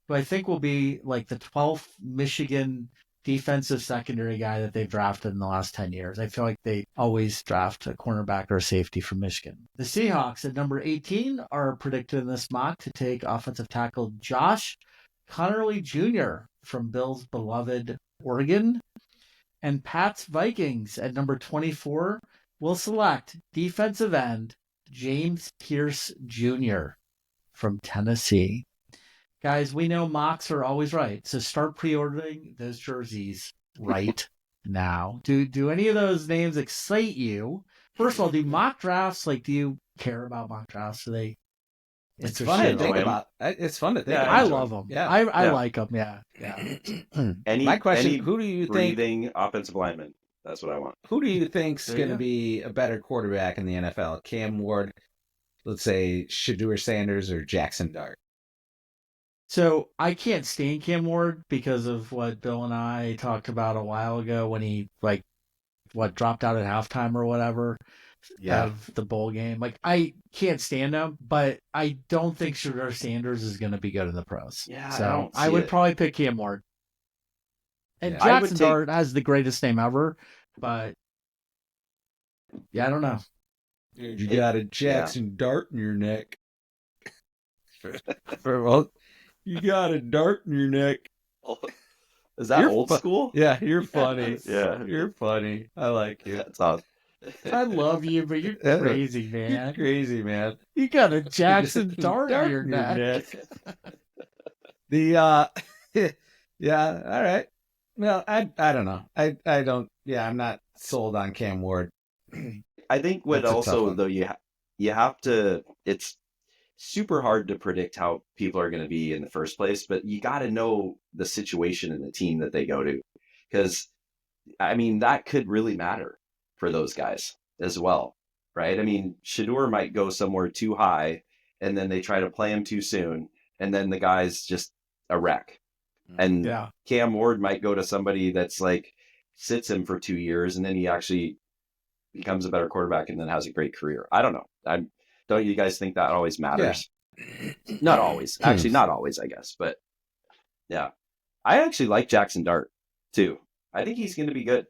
who I think will be like the 12th Michigan defensive secondary guy that they've drafted in the last 10 years. I feel like they always draft a cornerback or a safety from Michigan. The Seahawks at number 18 are predicted in this mock to take offensive tackle Josh Connerly Jr. from Bill's beloved Oregon. And Pat's Vikings at number 24 will select defensive end James Pierce Jr. from Tennessee. Guys, we know mocks are always right, so start pre-ordering those jerseys right now. Do any of those names excite you? First of all, do mock drafts, like, do you care about mock drafts? Do they? It's fun to think about. It's fun to think about. I love them. Yeah. I like them. Yeah. My question, who do you think breathing offensive lineman? That's what I want. Who do you think's going to be a better quarterback in the NFL? Cam Ward, let's say Shedeur Sanders, or Jackson Dart? So I can't stand Cam Ward because of what Bill and I talked about a while ago when he dropped out at halftime or whatever of the bowl game. Like, I can't stand him, but I don't think Shedeur Sanders is going to be good in the pros. Yeah, so I would probably pick Cam Ward. And Yeah. Jackson Dart has the greatest name ever, but yeah, I don't know. You got a Jackson Dart in your neck. Well, you got a dart in your neck. Is that old school? Yeah, you're funny. Yeah. You're funny. I like you. That's awesome. I love you, but you're crazy, man. You're crazy, man. You got a Jackson Dart in your neck. Yeah, all right. Well, I don't know. I don't. Yeah, I'm not sold on Cam Ward. I think what also though you have to. It's super hard to predict how people are going to be in the first place, but you got to know the situation and the team that they go to, because I mean that could really matter for those guys as well, right? I mean, Shedeur might go somewhere too high, and then they try to play him too soon, and then the guy's just a wreck. And Cam Ward might go to somebody that's like sits him for 2 years, and then he actually becomes a better quarterback and then has a great career. I don't know. Don't you guys think that always matters? Yeah. Not always. Actually, not always, I guess. But yeah, I actually like Jackson Dart too. I think he's going to be good.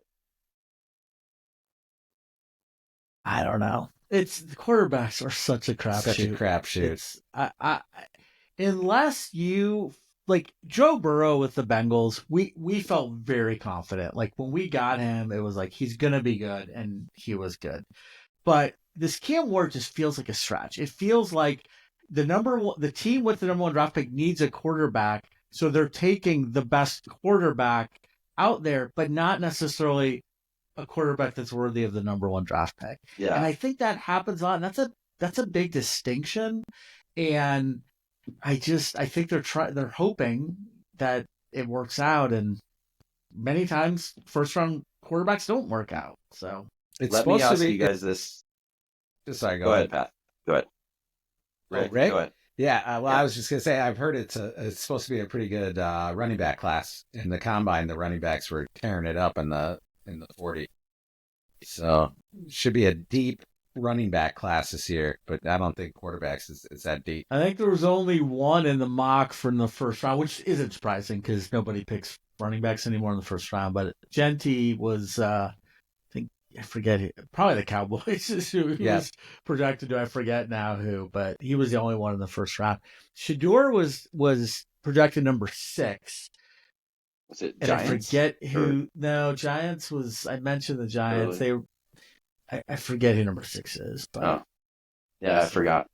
I don't know. It's the quarterbacks are such a crapshoot. Such a crapshoot. Unless you like Joe Burrow with the Bengals, we felt very confident. Like when we got him, it was like he's gonna be good, and he was good. But this Cam Ward just feels like a stretch. It feels like the team with the number one draft pick needs a quarterback, so they're taking the best quarterback out there, but not necessarily a quarterback that's worthy of the number one draft pick. Yeah. And I think that happens a lot. And that's a big distinction. And I think they're hoping that it works out. And many times first round quarterbacks don't work out. So let me ask you guys this. Sorry, go ahead, Pat. Go ahead. Rick? Go ahead. Yeah, I was just gonna say I've heard it's supposed to be a pretty good running back class. In the combine, the running backs were tearing it up in the 40. So should be a deep running back class this year, but I don't think quarterbacks is that deep. I think there was only one in the mock from the first round, which isn't surprising because nobody picks running backs anymore in the first round. But Genti was, I forget, probably the Cowboys who was projected to. I forget now who, but he was the only one in the first round. Shedeur was projected number 6. Was it And Giants? I forget who. No, Giants was. I mentioned the Giants. Really? I forget who number 6 is. But Oh, yeah, I forgot.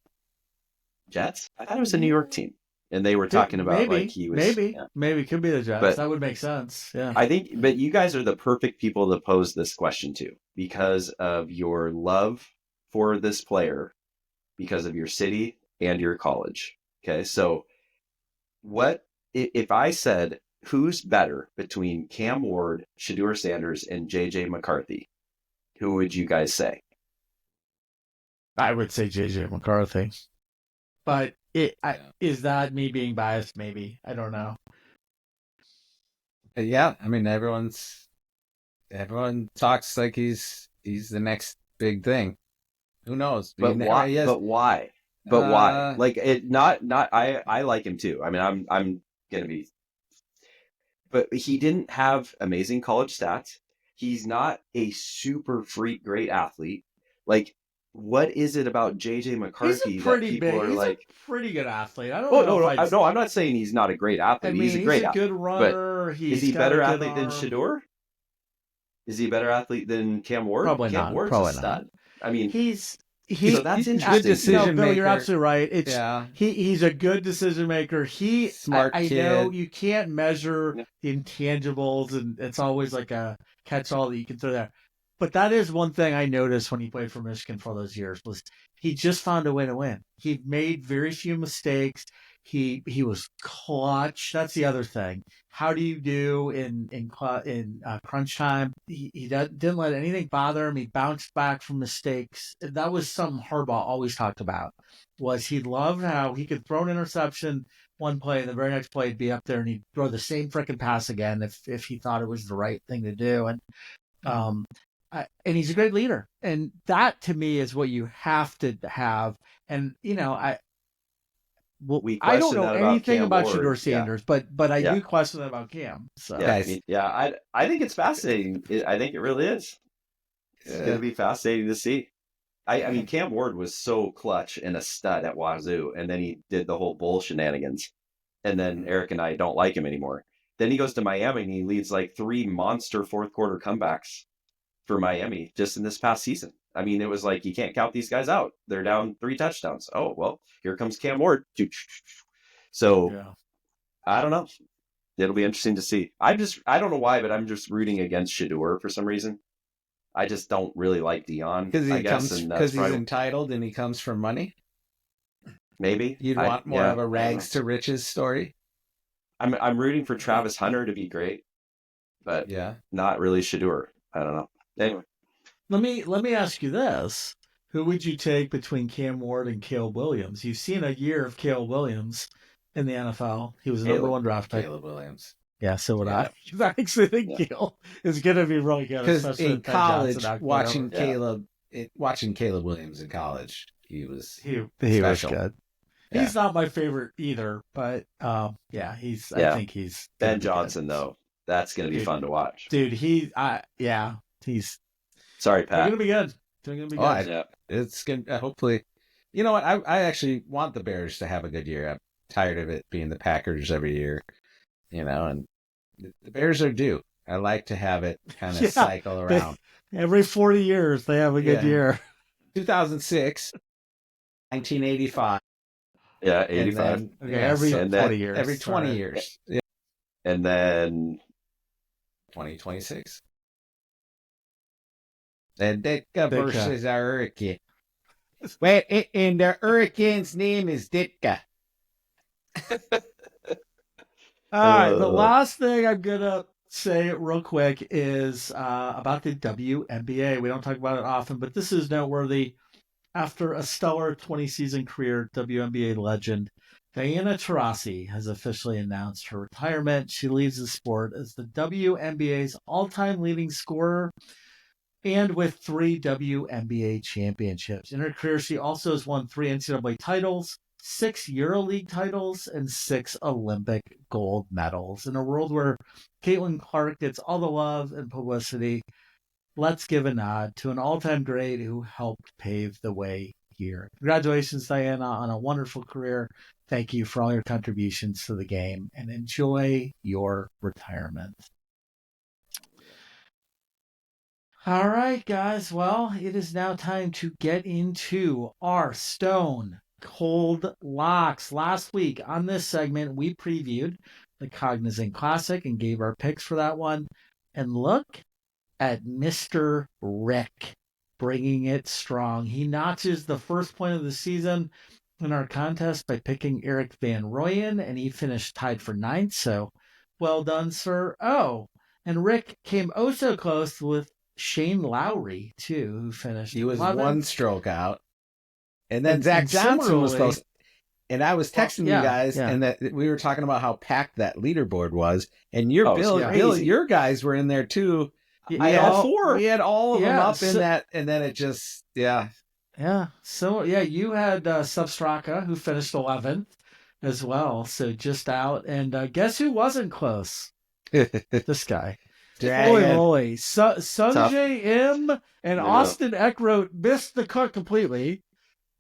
Jets? I thought it was a New York team, and they were talking about like maybe, he was. maybe, Yeah. maybe could be the Giants. But That would make sense. Yeah. I think, but you guys are the perfect people to pose this question to because of your love for this player, because of your city and your college. Okay, so what if I said who's better between Cam Ward, Shedeur Sanders, and JJ McCarthy? Who would you guys say? I would say JJ McCarthy. But is that me being biased? Maybe. I don't know. Yeah, I mean everyone talks like he's the next big thing. Who knows? But why? But why? But why? Like it? Not. I like him too. I mean, I'm gonna be. But he didn't have amazing college stats. He's not a super freak great athlete. Like, what is it about JJ McCarthy that people are like? He's a pretty good athlete. I don't Oh know if no, I'm not saying he's not a great athlete. I mean, He's a great a athlete. good runner. Is he a better athlete than Shedeur? Is he a better athlete than Cam Ward? Probably Cam not. Ward's Probably a stud. not. I mean, so that's he's a interesting. good decision Bill, maker. you're absolutely right. Yeah. He's a good decision maker. Smart I kid. know you can't measure the intangibles, and it's always like a catch-all that you can throw there. But that is one thing I noticed when he played for Michigan for all those years was he just found a way to win. He made very few mistakes. He was clutch. That's the other thing. How do you do in crunch time? He didn't let anything bother him. He bounced back from mistakes. That was something Harbaugh always talked about. Was he loved how he could throw an interception one play, and the very next play he'd be up there and he'd throw the same freaking pass again if he thought it was the right thing to do. And he's a great leader, and that to me is what you have to have. And I don't know anything about Shedeur Sanders, but I do question that about Cam. So I think it's fascinating. I think it really is. It's going to be fascinating to see. I mean, Cam Ward was so clutch and a stud at Wazoo, and then he did the whole bull shenanigans, and then Eric and I don't like him anymore. Then he goes to Miami and he leads like 3 monster fourth quarter comebacks for Miami just in this past season. I mean, it was like, you can't count these guys out. They're down 3 touchdowns. Oh, well, here comes Cam Ward. So I don't know. It'll be interesting to see. I don't know why, but I'm just rooting against Shedeur for some reason. I just don't really like Dion. Because he's entitled and he comes from money. Maybe you'd want more of a rags to riches story. I'm rooting for Travis Hunter to be great, but not really Shedeur. I don't know. Anyway, let me ask you this: who would you take between Cam Ward and Caleb Williams? You've seen a year of Caleb Williams in the NFL. He was the number 1 draft pick. Caleb Williams. Yeah, so would I. I actually think Caleb is going to be really good. Because in college, watching Caleb Williams in college, he was special. Good. Yeah. He's not my favorite either, but I think he's Ben Johnson though. That's going to be fun to watch, dude. He's sorry, Pat. They're going to be good. They're going to be good. It's good. Hopefully, you know what? I actually want the Bears to have a good year. I'm tired of it being the Packers every year, and the Bears are due. I like to have it kind of cycle around. Every 40 years, they have a good year. 2006, 1985. Yeah, 85. Every 20 years. Every 20 years. Yeah. And then 2026. The Ditka versus our Hurricane. Well, and the Hurricane's name is Ditka. All right, the last thing I'm going to say real quick is about the WNBA. We don't talk about it often, but this is noteworthy. After a stellar 20-season career, WNBA legend Diana Taurasi has officially announced her retirement. She leaves the sport as the WNBA's all-time leading scorer and with 3 WNBA championships. In her career, she also has won 3 NCAA titles, 6 EuroLeague titles, and 6 Olympic gold medals. In a world where Caitlin Clark gets all the love and publicity, let's give a nod to an all-time great who helped pave the way year. Congratulations, Diana, on a wonderful career. Thank you for all your contributions to the game, and enjoy your retirement. All right, guys. Well, it is now time to get into our Stone Cold Locks. Last week on this segment, we previewed the Cognizant Classic and gave our picks for that one. And look at Mr. Rick bringing it strong. He notches the first point of the season in our contest by picking Eric Van Rooyen, and he finished tied for 9th. So well done, sir. Oh, and Rick came oh so close with Shane Lowry, too, who finished. He was 11th. 1 stroke out. And then Zach Johnson was close. And I was texting you guys, and that we were talking about how packed that leaderboard was. And your Bill, your guys were in there too. We had all of them up in that, and then it just Yeah. So you had Substraka, who finished 11th as well. So just out. And guess who wasn't close? This guy. Holy. Sanjay M and Austin Eckroat missed the cut completely.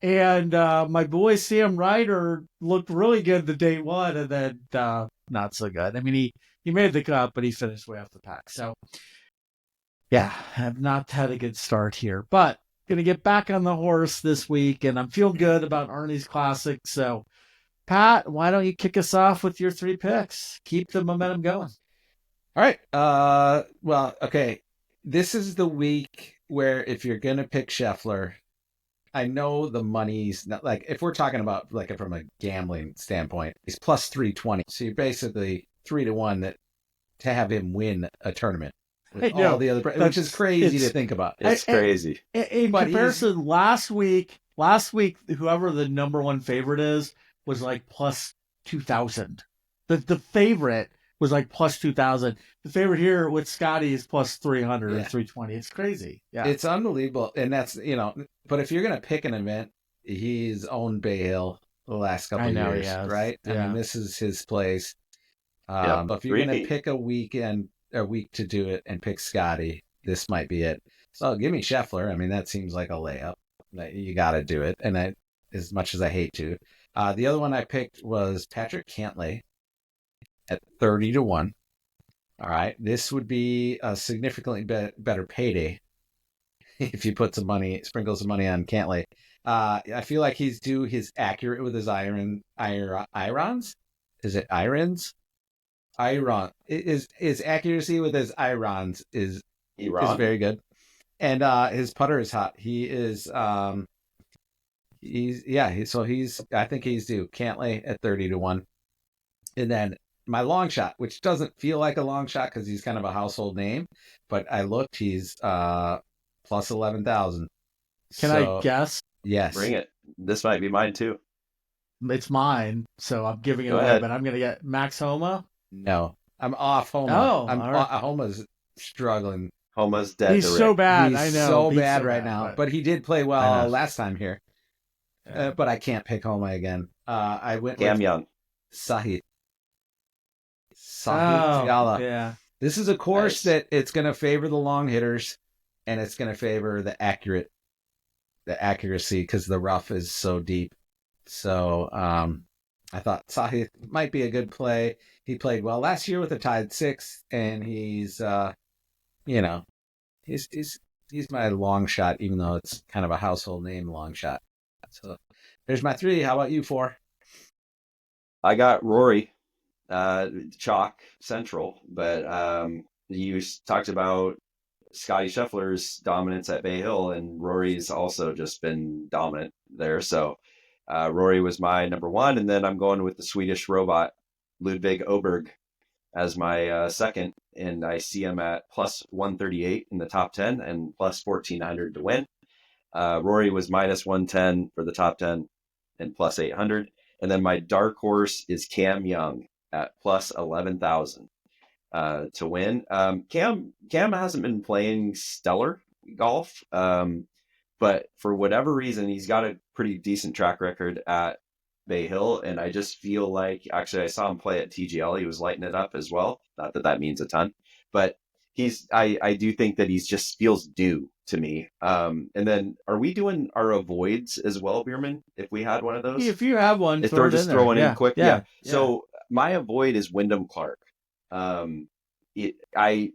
And my boy Sam Ryder looked really good the day one, and then not so good. I mean, he made the cut, but he finished way off the pack. So, yeah, have not had a good start here. But going to get back on the horse this week, and I'm feeling good about Arnie's Classic. So, Pat, why don't you kick us off with your 3 picks? Keep the momentum going. All right. Well, okay. This is the week where if you're going to pick Scheffler, I know the money's not like, if we're talking about like from a gambling standpoint, he's plus 320. So you're basically 3-1 to have him win a tournament with all the other, which is crazy to think about. It's crazy. In comparison, last week, whoever the number 1 favorite is was like plus 2,000. The favorite was like plus 2,000. The favorite here with Scotty is plus 300 or 320. It's crazy. Yeah, it's unbelievable. And that's, but if you're going to pick an event, he's owned Bay Hill the last couple of years, right? Yeah. I mean, this is his place. But if you're going to pick a week to do it and pick Scotty, this might be it. So give me Scheffler. I mean, that seems like a layup. You got to do it. And as much as I hate to. The other one I picked was Patrick Cantlay at 30-1. All right. This would be a significantly better payday if you sprinkle some money on Cantlay. I feel like he's accurate with his irons. Is it irons? His accuracy with his irons is very good. And his putter is hot. He is I think he's due. Cantlay at 30-1. And then my long shot, which doesn't feel like a long shot because he's kind of a household name, but I looked, he's plus 11,000. Can I guess? Yes. Bring it. This might be mine too. It's mine, so I'm giving it away, but I'm going to get Max Homa. No, I'm off Homa. Homa's struggling. Homa's dead. He's so bad. I know. So bad right now, but he did play well last time here. But I can't pick Homa again. I went Cam Young. Sahith Theegala. Yeah. This is a course that it's going to favor the long hitters, and it's going to favor the accuracy because the rough is so deep. So I thought Sahith might be a good play. He played well last year with a tied 6th, and he's he's my long shot, even though it's kind of a household name long shot. So there's my 3. How about you, 4? I got Rory. Chalk Central, but you talked about Scotty Scheffler's dominance at Bay Hill, and Rory's also just been dominant there. So Rory was my number 1, and then I'm going with the Swedish robot Ludvig Åberg as my second, and I see him at plus 138 in the top 10 and plus 1,400 to win. Rory was minus 110 for the top 10 and plus 800, and then my dark horse is Cam Young at plus 11,000 to win. Cam hasn't been playing stellar golf, but for whatever reason, he's got a pretty decent track record at Bay Hill, and I just feel like, actually I saw him play at TGL. He was lighting it up as well. Not that means a ton, but I do think that he's just feels due to me. And then are we doing our avoids as well, Bierman? If we had one of those, If you have one, throw it in there. throwing Yeah, in quick. yeah. So my avoid is Wyndham Clark. Um, I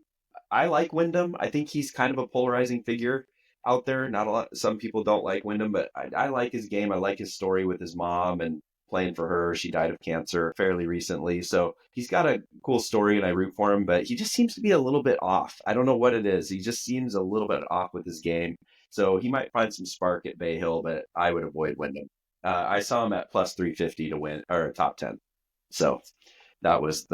like Wyndham. I think he's kind of a polarizing figure out there. Not a lot. Some people don't like Wyndham, but I like his game. I like his story with his mom and playing for her. She died of cancer fairly recently. So he's got a cool story and I root for him, but he just seems to be a little bit off. I don't know what it is. He just seems a little bit off with his game. So he might find some spark at Bay Hill, but I would avoid Wyndham. I saw him at plus 350 to win or top 10. So that was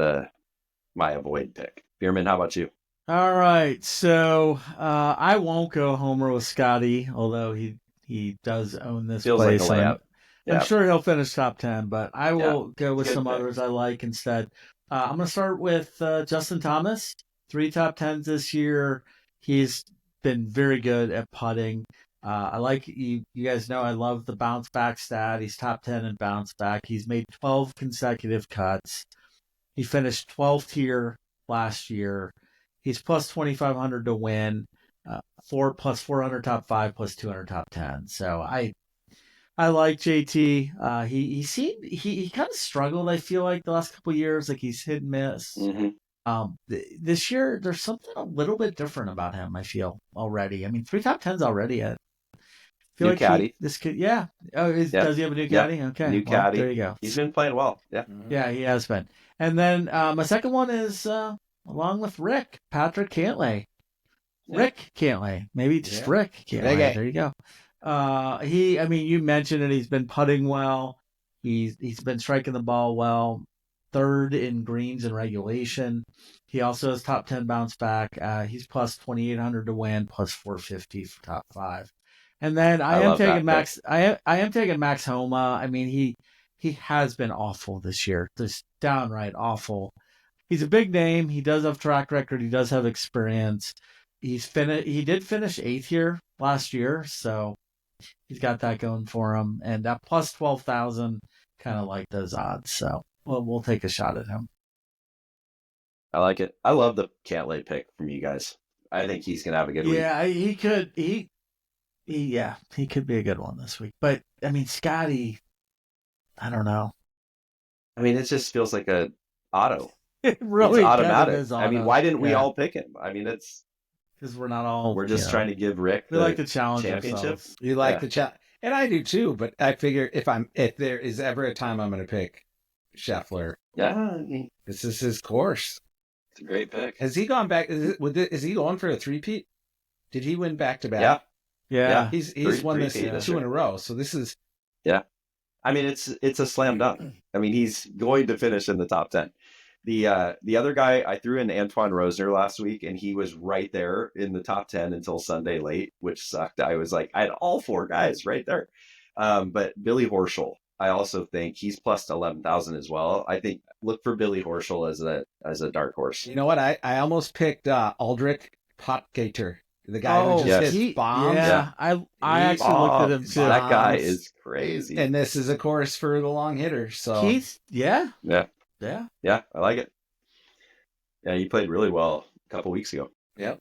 my avoid pick. Bierman, how about you? All right, so I won't go Homer with Scotty, although he does own this Feels place. like a layup. I'm sure he'll finish top 10, but I will go with Good some pick. others I like instead. I'm going to start with Justin Thomas. 3 top 10s this year. He's been very good at putting. I like you guys know I love the bounce back stat. He's top 10 in bounce back. He's made 12 consecutive cuts. He finished 12th here last year. He's plus 2,500 to win. 400 top 5 plus 200 top 10. So I like JT. He kind of struggled. I feel like the last couple of years, like he's hit and miss. Mm-hmm. This year there's something a little bit different about him. I feel already. I mean, 3 top 10s already. I feel new like caddy. This could, yeah. Oh, does he have a new caddy? Okay, new caddy. There you go. He's been playing well. Yeah, yeah, he has been. And then my second one is along with Rick, Patrick Cantlay. Yeah. Rick Cantlay, maybe just Rick Cantlay. There you go. You mentioned it. He's been putting well. He's been striking the ball well. 3rd in greens in regulation. He also has top 10 bounce back. He's plus 2,800 to win, plus 450 for top 5. And then I am taking Max. I am taking Max Homa. I mean, he has been awful this year. Just downright awful. He's a big name. He does have track record. He does have experience. He did finish 8th here last year, so he's got that going for him. And that plus 12,000, kind of like those odds. So we'll take a shot at him. I like it. I love the Cantlay pick from you guys. I think he's gonna have a good week. Yeah, he could. He could be a good one this week. But I mean, Scotty, I don't know. I mean, it just feels like a auto. It really it's automatic. Is I mean, why didn't we all pick him? I mean, it's because we're not all. We're just trying to give Rick we like the challenge championship. Ourselves. You like the challenge, and I do too. But I figure if there is ever a time I'm going to pick Scheffler, this is his course. It's a great pick. Has he gone back? Is he going for a three-peat? Did he win back-to-back? Yeah. He's won this 2 in a row. So this is. Yeah. I mean, it's a slam dunk. I mean, he's going to finish in the top 10. The other guy, I threw in Antoine Rosner last week, and he was right there in the top 10 until Sunday late, which sucked. I had all 4 guys right there. But Billy Horschel, I also think he's plus 11,000 as well. I think look for Billy Horschel as a dark horse. You know what? I almost picked Aldrich Potgater, the guy who just hits bombs. Yeah, I actually looked at him too. That guy is crazy. And this is a course for the long hitters. So yeah, I like it. Yeah, he played really well a couple weeks ago. Yep.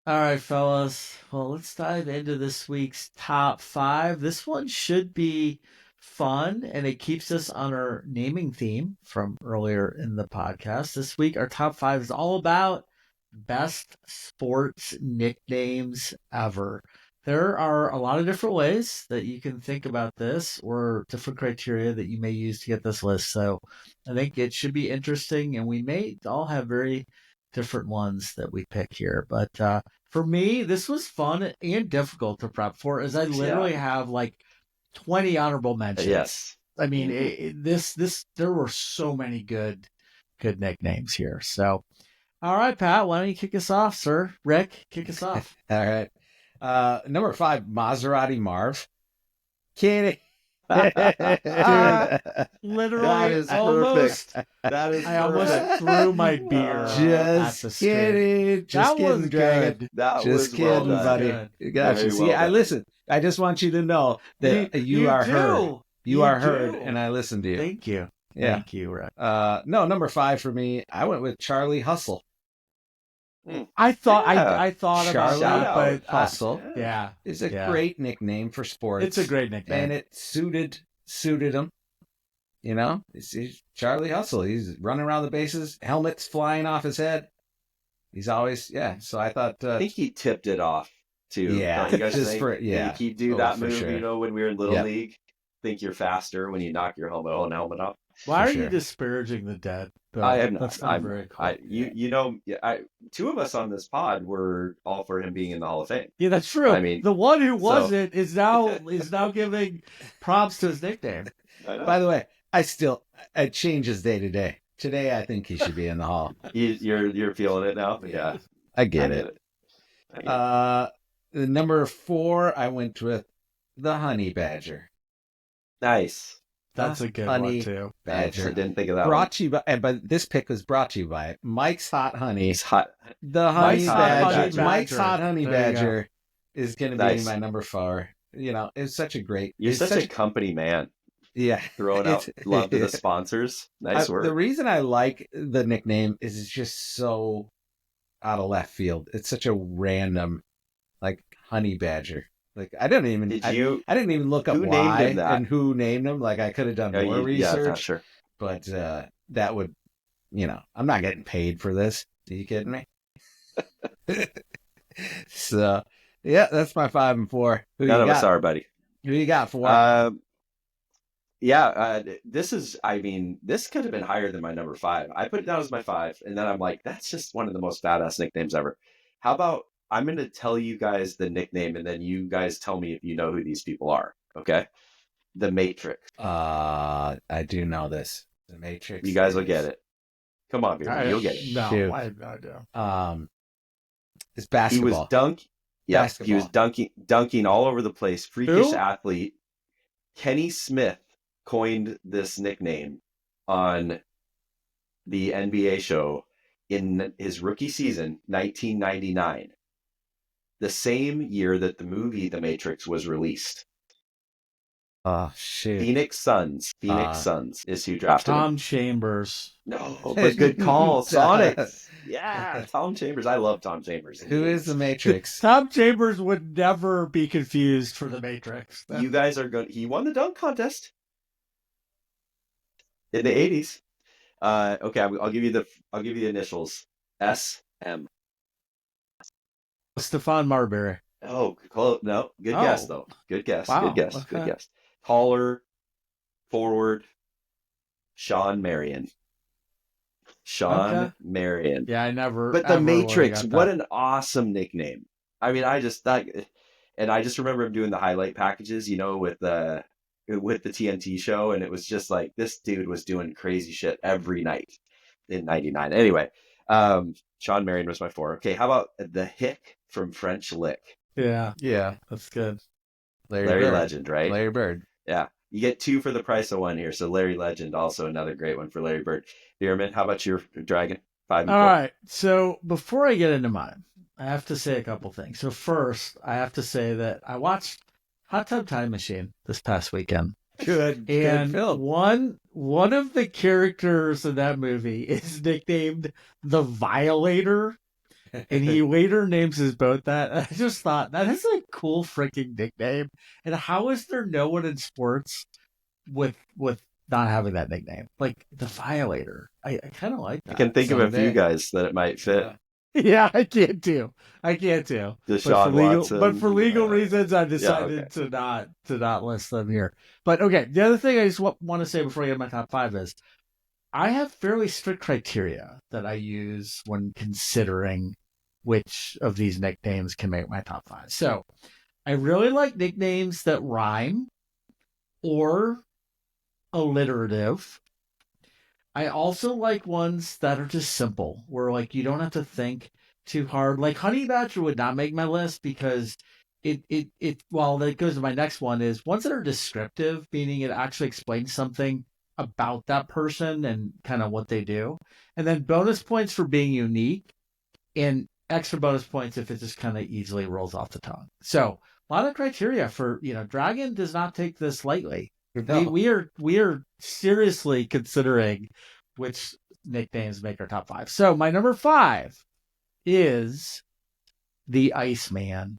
All right, fellas. Well, let's dive into this week's top 5. This one should be fun, and it keeps us on our naming theme from earlier in the podcast. This week, our top 5 is all about best sports nicknames ever. There are a lot of different ways that you can think about this, or different criteria that you may use to get this list. So I think it should be interesting, and we may all have very different ones that we pick here. But for me, this was fun and difficult to prep for, as I literally have like 20 honorable mentions. Yes. I mean, there were so many good nicknames here. So, all right, Pat, why don't you kick us off, sir? Rick, kick us off. All right. Number 5, Maserati Marv. Kidding. Dude, literally, that is almost. Perfect. That is. I almost threw my beer. Just kidding. Just kidding, Dragon. That just was kidding, well buddy. You got you. See, well listen. I just want you to know that you are heard. You are heard, and I listen to you. Thank you. Yeah. Thank you, Rick. No, number 5 for me. I went with Charlie Hustle. I thought Yeah. I thought Charlie about that, but Hustle yeah, is a yeah. great nickname for sports. It's a great nickname. And it suited him. You know, he's Charlie Hustle. He's running around the bases, helmets flying off his head. He's always, So I thought, I think he tipped it off too. Yeah, Don't you guys just think? for- yeah. Did he do Oh, that for move? sure. You know, when we were in Little Yep. League, think you're faster when you knock your helmet off. Why for are you sure. disparaging the dead? Bill? I am not. That's not I'm very cool. you know, two of us on this pod were all for him being in the Hall of Fame. Yeah, that's true. I mean, the one who so- wasn't is now giving props to his nickname. I know. By the way, it changes day to day. Today, I think he should be in the Hall. You're feeling it now. Yeah, I get it. I get it. The number 4, I went with the Honey Badger. Nice. That's a good Honey one too. Badger. Badger. Didn't think of that. Brought to you by, but this pick was brought to you by Mike's Hot Honey. He's hot. The Honey Mike's Hot Badger. Honey Badger. Mike's Hot Honey There you go. Badger is going to be Nice. my number 4. You know, it's such a great. You're it's such a company man. yeah. Throwing out It's- love to the sponsors. Nice work. The reason I like the nickname is it's just so out of left field. It's such a random, like Honey Badger. Like I didn't even. Did I you? didn't even look up Who named why him that? and who named him. Like I could have done more Yeah, research, not sure. but that would, I'm not getting paid for this. Are you kidding me? So, yeah, that's my 5 and 4. Who None you of us got? are, buddy. Who you got for? This is. I mean, this could have been higher than my number 5. I put it down as my 5, and then I'm like, that's just one of the most badass nicknames ever. How about I'm going to tell you guys the nickname, and then you guys tell me if you know who these people are. Okay, The Matrix. I do know this. The Matrix. You guys will get it. Come on, Beer, you'll get it. No, Shoot. I have no idea. It's He was basketball. he was dunking all over the place. Freakish Who? athlete. Kenny Smith coined this nickname on the NBA show in his rookie season, 1999, the same year that the movie The Matrix was released. Oh shoot. Phoenix Suns is who drafted him. Tom Chambers. No, but good call, Sonic. Yeah, Tom Chambers. I love Tom Chambers. Who is the Matrix? Tom Chambers would never be confused for the Matrix. You guys are going. He won the dunk contest in the 80s. Okay, I'll give you the initials. SM. Stephon Marbury. Oh, close. No, good Oh. guess though. Good guess. Wow, Good guess. okay. Good guess. Taller, forward. Sean Marion. Okay. Marion. Yeah, I never. But the ever would've Matrix, got what that. an awesome nickname. I mean, I just remember him doing the highlight packages, with the TNT show, and it was just like this dude was doing crazy shit every night in '99. Anyway, Sean Marion was my 4. Okay, how about the Hick from French Lick? Yeah, Yeah. that's good. Larry Bird. Legend, right? Larry Bird. Yeah. You get 2 for the price of 1 here. So Larry Legend, also another great one for Larry Bird. Bierman, how about your Dragon? 5 and 4. All right. So before I get into mine, I have to say a couple things. So first, I have to say that I watched Hot Tub Time Machine this past weekend. Good And film. one of the characters in that movie is nicknamed the Violator, and he later names his boat that. And I just thought that is a cool freaking nickname. And how is there no one in sports with not having that nickname? Like the Violator. I kind of like I that. can think of a someday. few guys that it might fit. Yeah, I can't do. Deshaun Watson. But for legal reasons, I decided to not list them here. But okay, the other thing I just want to say before I get to my top 5 is I have fairly strict criteria that I use when considering which of these nicknames can make my top 5. So I really like nicknames that rhyme or alliterative. I also like ones that are just simple, where like you don't have to think too hard. Like Honey Badger would not make my list because it well, that goes to my next one is ones that are descriptive, meaning it actually explains something about that person and kind of what they do. And then bonus points for being unique and extra bonus points if it just kind of easily rolls off the tongue. So a lot of criteria for, Dragon does not take this lightly. No. We are seriously considering which nicknames make our top 5. So my number 5 is the Iceman.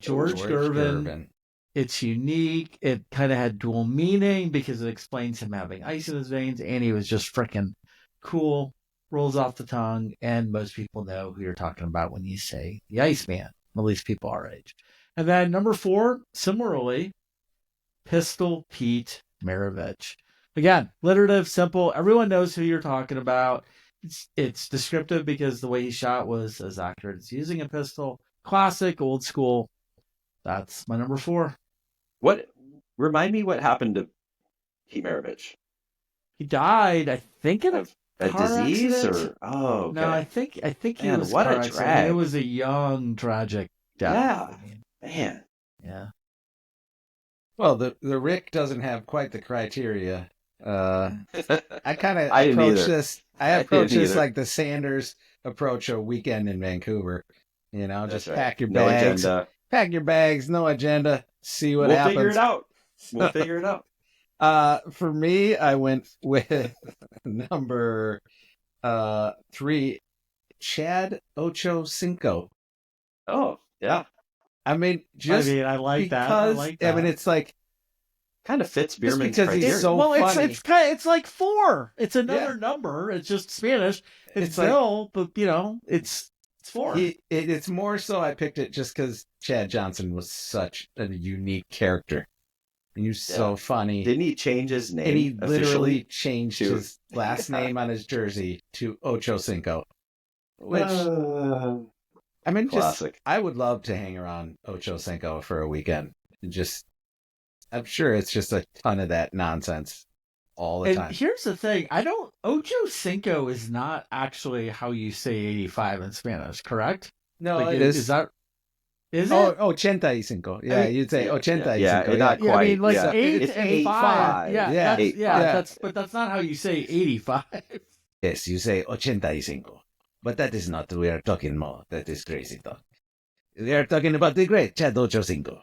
George Gervin. It's unique. It kind of had dual meaning because it explains him having ice in his veins, and he was just freaking cool, rolls off the tongue, and most people know who you're talking about when you say the Iceman, at least people our age. And then number 4, similarly, Pistol Pete Maravich. Again, alliterative, simple. Everyone knows who you're talking about. It's descriptive because the way he shot was as accurate as using a pistol. Classic, old school. That's my number 4. Remind me what happened to Pete Maravich? He died, I think, in a disease accident? or okay. No, I think he Man, was what car a accident. drag. It was a young, tragic death. Yeah, I mean, man. Yeah. Well, the Rick doesn't have quite the criteria. I kind of I didn't approach either. this. I I approach didn't this either. like the Sanders approach a weekend in Vancouver. You know, That's just right. pack your No bags. agenda. Pack your bags, no agenda. See what We'll happens. figure it out. We'll figure it out. For me, I went with number 3, Chad Ochocinco. Oh, yeah. I mean, just I like that. because, I like that. I mean, it's like Kind of fits just Bierman's because he's criteria. so funny. It's like 4. It's another number. It's just Spanish. It's like- Bill, but it's 4. It's more so I picked it just because Chad Johnson was such a unique character. He was so funny. Didn't he change his name? And he literally officially changed to- his last name on his jersey to Ochocinco. Which, I mean, classic. I would love to hang around Ochocinco for a weekend. I'm sure it's just a ton of that nonsense all the And time. here's the thing. Ocho Cinco is not actually how you say 85 in Spanish, correct? No, Like, it is. Is it? Ochenta-y-cinco. Yeah, I mean, you'd say ochenta-y-cinco. Yeah, not Yeah, I mean, quite. like Yeah. 8 It's and 8-5. 5. Yeah, Yeah. but that's not how you say 85. Yes, you say ochenta-y-cinco. But that is not, we are talking more. That is crazy talk. We are talking about the great Chad Ochocinco.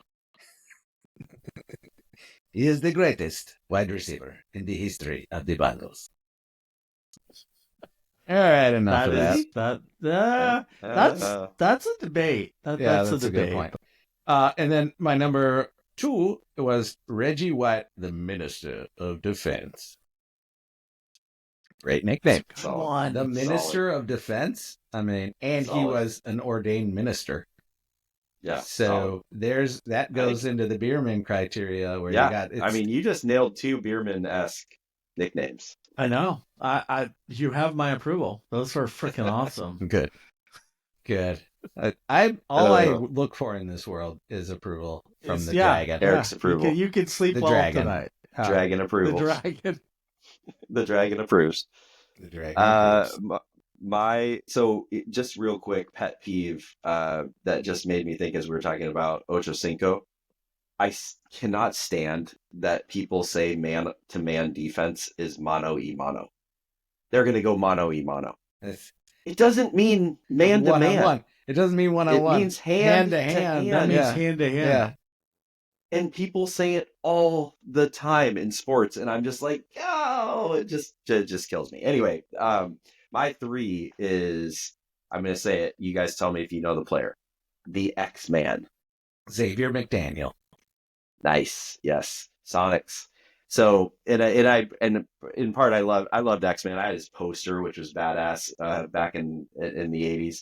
He is the greatest wide receiver in the history of the Bengals. All right, enough of that. That's a debate. That's a debate. good point. And then my number 2 was Reggie White, the Minister of Defense. Great nickname. Come on. The Minister of Defense. I mean, and he was an ordained minister. Yeah. So that goes into the Bierman criteria where you just nailed 2 Bierman-esque nicknames. I know. You have my approval. Those are freaking awesome. Good. I look for in this world is approval from the dragon. Eric's approval. You can sleep The well dragon. tonight. Dragon approval. The dragon. The dragon approves. The dragon approves. Just real quick pet peeve that just made me think as we were talking about Ocho Cinco. I cannot stand that people say man to man defense is mano y mano. They're going to go mano y mano. It doesn't mean man to man. It doesn't mean one-on-one. It means hand to hand. That means Yeah. hand to hand. Yeah. And people say it all the time in sports, and I'm just like, oh, it just kills me. Anyway, my 3 is, I'm going to say it. You guys tell me if you know the player. The X-Man. Xavier McDaniel. Nice. Yes. Sonics. So, and in part, I loved X-Men. I had his poster, which was badass, back in the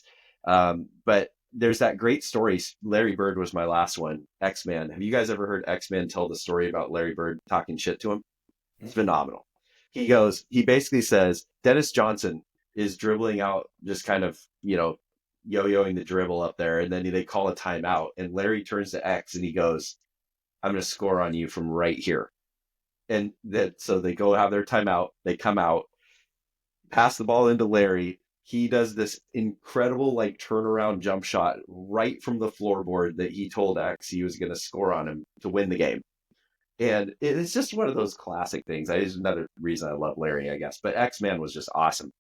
80s. But there's that great story. Larry Bird was my last one. X-Men. Have you guys ever heard X-Men tell the story about Larry Bird talking shit to him? It's phenomenal. He basically says, Dennis Johnson is dribbling out, just kind of, yo-yoing the dribble up there. And then they call a timeout, and Larry turns to X and he goes, I'm going to score on you from right here. And so they go have their timeout. They come out, pass the ball into Larry. He does this incredible turnaround jump shot right from the floorboard that he told X he was going to score on him to win the game. And it's just one of those classic things. It's another reason I love Larry, I guess. But X-Man was just awesome.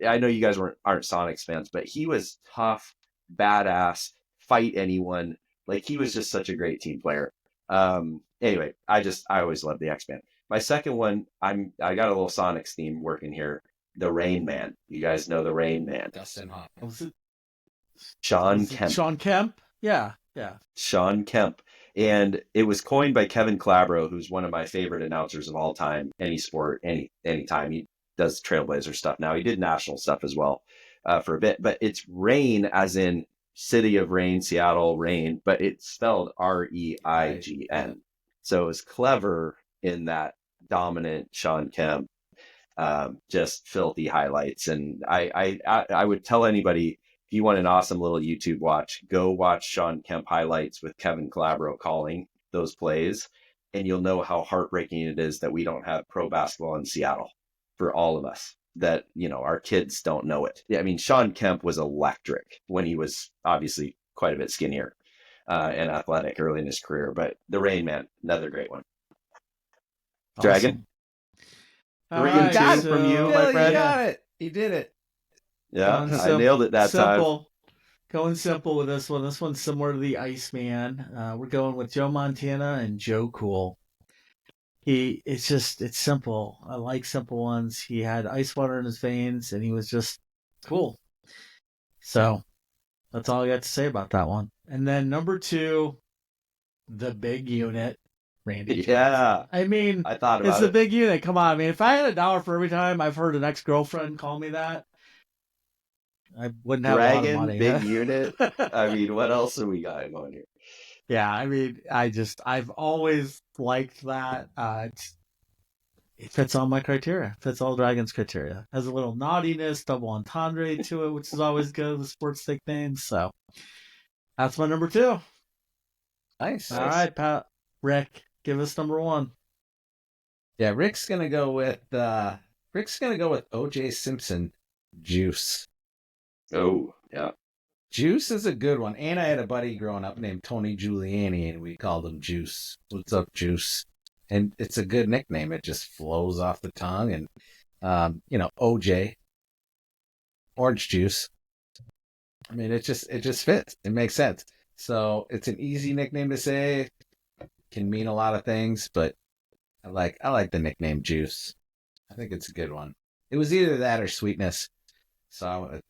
I know you guys aren't Sonics fans, but he was tough, badass, fight anyone. He was just such a great team player. Anyway, I always loved the X-Man. My second one, I got a little Sonics theme working here. The Rain Man. You guys know the Rain Man. Dustin Hoffman. Was it Sean Is it Kemp. Sean Kemp? Yeah. Sean Kemp. And it was coined by Kevin Clabro, who's one of my favorite announcers of all time, any sport, anytime. He does Trailblazer stuff now. He did national stuff as well for a bit. But it's rain, as in City of Rain, Seattle Rain, but it's spelled Reign. So it was clever in that dominant Sean Kemp, just filthy highlights. And I would tell anybody, if you want an awesome little YouTube watch, go watch Sean Kemp highlights with Kevin Calabro calling those plays, and you'll know how heartbreaking it is that we don't have pro basketball in Seattle for all of us, that, our kids don't know it. I mean, Sean Kemp was electric when he was obviously quite a bit skinnier and athletic early in his career, but the Rain Man, another great one. Awesome. Dragon? All Three right, and two from you, my Billy, friend. you got it. You did it. Yeah, Going I nailed it that time. simple. Going simple with this one. This one's similar to the Iceman. We're going with Joe Montana and Joe Cool. It's simple. I like simple ones. He had ice water in his veins, and he was just cool. So that's all I got to say about that one. And then number 2, the big unit, Randy. Yeah. I mean, I thought about it's the it. big unit. Come on. I mean, if I had $1 for every time I've heard an ex-girlfriend call me that, I wouldn't have a lot of Dragon, money. big unit. I mean, what else are we got going here? Yeah, I mean, I've always liked that. It fits all my criteria. Fits all Dragon's criteria. Has a little naughtiness, double entendre to it, which is always good with sports nicknames. So that's my number 2. Nice. All right, Pat. Rick, give us number 1. Yeah, Rick's gonna go with O.J. Simpson, Juice. Oh, yeah. Juice is a good one. And I had a buddy growing up named Tony Giuliani, and we called him Juice. What's up, Juice? And it's a good nickname. It just flows off the tongue. And, OJ, orange juice. I mean, it just fits. It makes sense. So it's an easy nickname to say. Can mean a lot of things, but I like the nickname Juice. I think it's a good one. It was either that or Sweetness. So,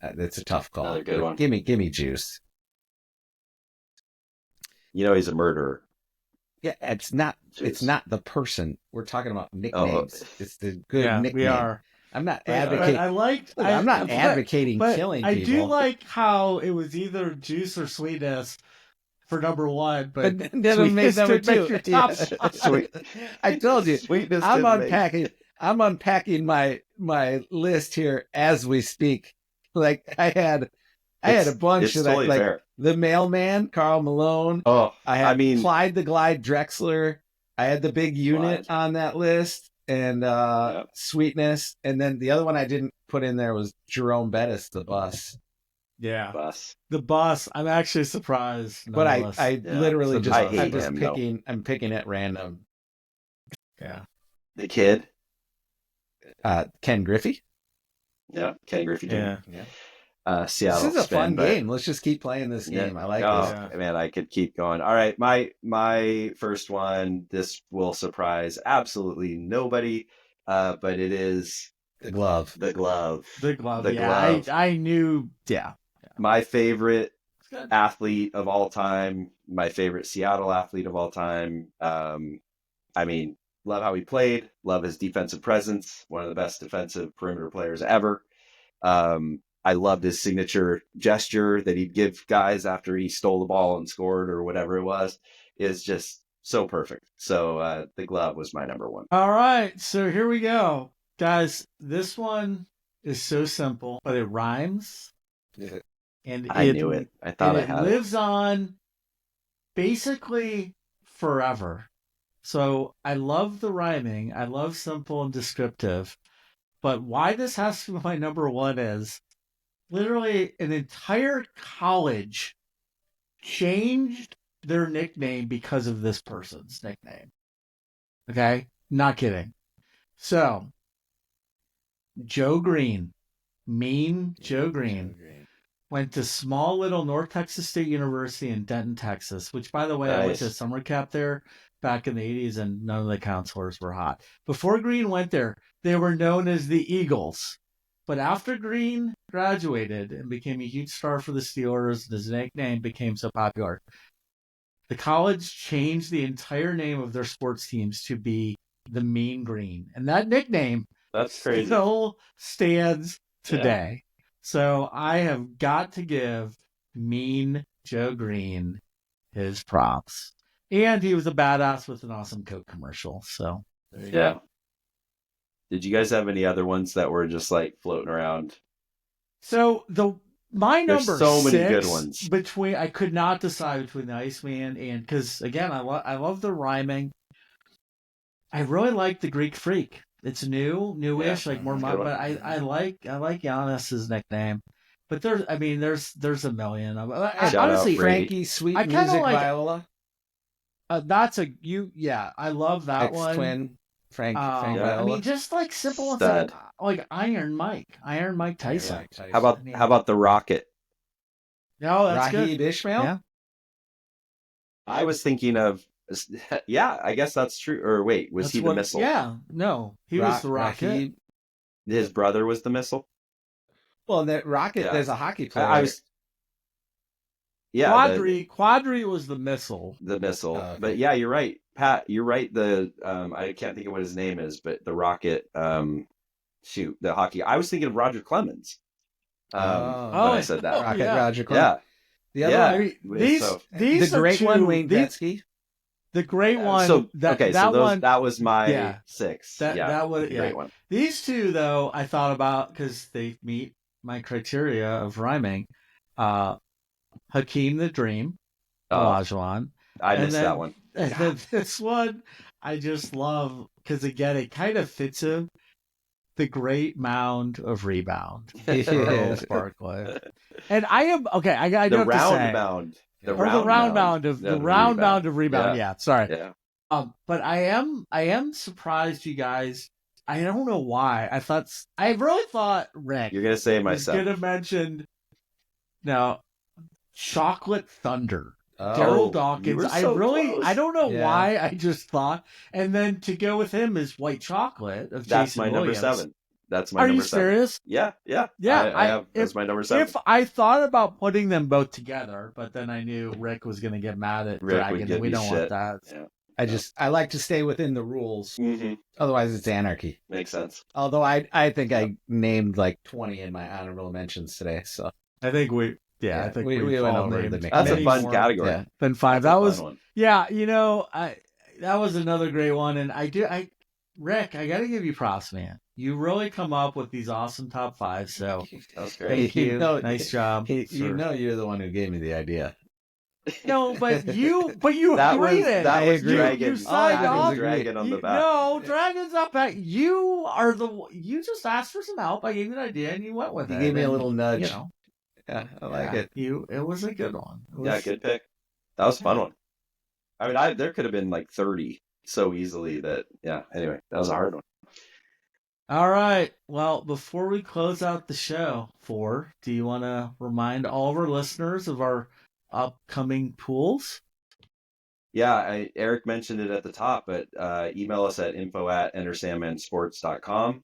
it's a tough call. Another good one. Give me Juice. He's a murderer. Yeah, it's not the person. We're talking about nicknames. It's the good nickname. We are. I'm not But advocating. I'm not advocating killing people. I do like how it was either Juice or Sweetness for number 1, but then made number 2. Your top Yeah. Sweet. I told you. Sweetness. I'm unpacking my list here as we speak. Like I had a bunch it's of totally like fair. the Mailman, Karl Malone. Oh, I had Clyde the Glide Drexler. I had the big unit on that list, and Sweetness, and then the other one I didn't put in there was Jerome Bettis, the Bus. Yeah, Bus. The Bus. I'm actually surprised. But I literally just I hate him, picking. I'm picking at random. Yeah. The Kid. Ken Griffey. Yeah, Ken Griffey. Yeah. Seattle. This is a spin, fun but- game. Let's just keep playing this game. I like this. Man, I could keep going. All right, my first one. This will surprise absolutely nobody, but it is The glove. The glove. The glove. The yeah, glove. I knew. Yeah. My favorite Good. athlete of all time. My favorite Seattle athlete of all time. I mean, love how he played. Love his defensive presence. One of the best defensive perimeter players ever. I loved his signature gesture that he'd give guys after he stole the ball and scored or whatever it was. Is just so perfect. So the glove was my number 1. All right, so here we go, guys. This one is so simple, but it rhymes. Yeah. And I knew it. I thought I it had it. lives on basically forever. So I love the rhyming. I love simple and descriptive. But why this has to be my number 1 is literally an entire college changed their nickname because of this person's nickname. Okay? Not kidding. So, Joe Green, Mean Joe Green, went to small little North Texas State University in Denton, Texas, which, by the way, I went to Nice. summer camp there back in the 80s, and none of the counselors were hot. Before Green went there, they were known as the Eagles. But after Green graduated and became a huge star for the Steelers, his nickname became so popular. The college changed the entire name of their sports teams to be the Mean Green. And that nickname That's crazy. still stands today. So I have got to give Mean Joe Green his props. And he was a badass with an awesome Coke commercial. So there you go. Did you guys have any other ones that were just like floating around? So my There's number so many 6 good ones. I could not decide between the Iceman and, because again, I love the rhyming. I really like the Greek Freak. It's newish, like more modern, but I like Giannis's nickname. But there's a million of Shout honestly out Frankie Sweet I kinda Music like- Viola. That's I love that one. Ex-twin Frank Yeah. Viola. I mean, just like simple ones Stud. like Iron Mike Tyson. Mike Tyson. How about the Rocket? No, that's Rahib good. Ishmael? Yeah. I was thinking of, I guess that's true. Or wait, was he the missile? Yeah, no, he was the Rocket. Rahib. His brother was the missile? Well, that Rocket, Yeah. there's a hockey player. I was. Yeah, Quadri was the missile. the missile. Oh, okay. But yeah, you're right, Pat. You're right. I can't think of what his name is, but the Rocket. The hockey. I was thinking of Roger Clemens. When I said that. Rocket yeah. Roger Clemens. Yeah. The other Yeah. one, I mean, So- these the are great two, one, Wayne these- Gretzky. The great one. So that one. That was my 6. That was the great one. These two though I thought about because they meet my criteria of rhyming. Hakeem the Dream, Olajuwon. I And missed then- that one. And then this one I just love because again it kind of fits him. The Great Mound of Rebound. Charles Barkley. And I am okay. I do The have to round say, mound. the round mound of rebound. Yeah, sorry. Yeah. But I am surprised, you guys. I don't know why. I really thought Rick You're gonna say was myself. gonna mention Chocolate Thunder. Oh, Daryl you Dawkins. were so close. I don't know Yeah. why. I just thought, and then to go with him is White Chocolate of That's Jason my number Williams. 7. That's my Are number you 7. serious? Yeah. Yeah, I have. That's my number 7. If I thought about putting them both together, but then I knew Rick was going to get mad at Rick would Dragon, give and we me don't shit. want that. Yeah. I like to stay within the rules. Mm-hmm. Otherwise, it's anarchy. Makes sense. Although I think I named like 20 in my honorable mentions today. So I think we went over the nickname. That's a many fun more category. yeah. than 5. That's a That fun was one. that was another great one, and Rick, I got to give you props, man. You really come up with these awesome top 5. So That's great. thank you. know- Nice job. You sir. know you're the one who gave me the idea. No, but you That agreed was it. that was agree. Dragon. You signed That was off. Dragon on the back. No, Dragon's not back. You just asked for some help. I gave you an idea and you went with You it. gave me a And, little nudge. You know, Yeah, I like yeah, it. It was a good one. It was- Yeah, good pick. That was a fun one. I mean, there could have been like 30 so easily that. Yeah. Anyway, that was a hard one. All right. Well, before we close out the show, do you want to remind all of our listeners of our upcoming pools? Yeah, Eric mentioned it at the top, but email us at info@entersandmansports.com.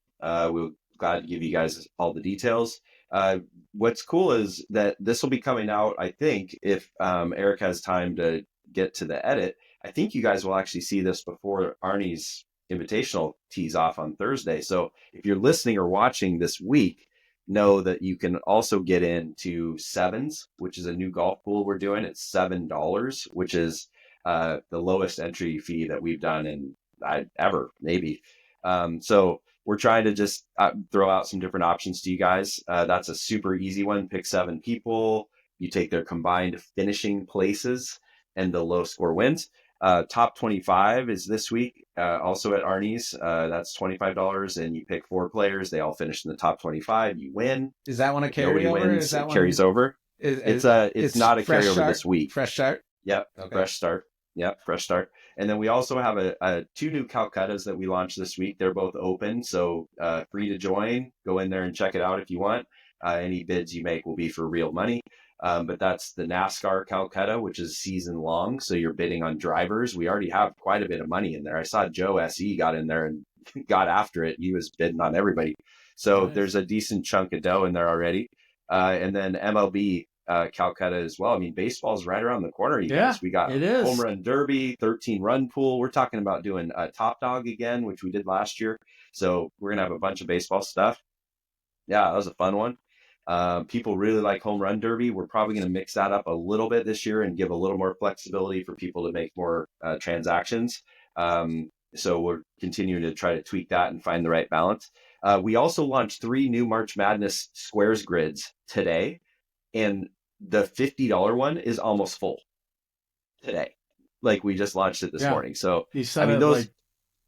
We're glad to give you guys all the details. What's cool is that this will be coming out, I think, if Eric has time to get to the edit. I think you guys will actually see this before Arnie's Invitational tees off on Thursday. So if you're listening or watching this week, know that you can also get into Sevens, which is a new golf pool we're doing. It's $7, which is the lowest entry fee that we've done in ever, maybe. So we're trying to just throw out some different options to you guys. That's a super easy one. Pick 7 people. You take their combined finishing places and the low score wins. Top 25 is this week, also at Arnie's. That's $25, and you pick 4 players. They all finish in the top 25. You win. Is that one a Nobody carryover? wins. Is that It one carries over. It's It's not a fresh carryover start? this week. Fresh start. Yep. Okay. Fresh start. Yep. Fresh start. And then we also have a 2 new Calcuttas that we launched this week. They're both open, so free to join. Go in there and check it out if you want. Any bids you make will be for real money. But that's the NASCAR Calcutta, which is season long. So you're bidding on drivers. We already have quite a bit of money in there. I saw Joe SE got in there and got after it. He was bidding on everybody. So Nice. there's a decent chunk of dough in there already. And then MLB, Calcutta as well. I mean, baseball's right around the corner, you Yeah, guys. We got it is. home run derby, 13-run pool. We're talking about doing a top dog again, which we did last year. So we're gonna have a bunch of baseball stuff. Yeah, that was a fun one. People really like home run derby. We're probably going to mix that up a little bit this year and give a little more flexibility for people to make more transactions. So we're continuing to try to tweak that and find the right balance. We also launched 3 new March Madness Squares grids today, and the $50 one is almost full today. Like we just launched it this morning. So You I sent mean, it those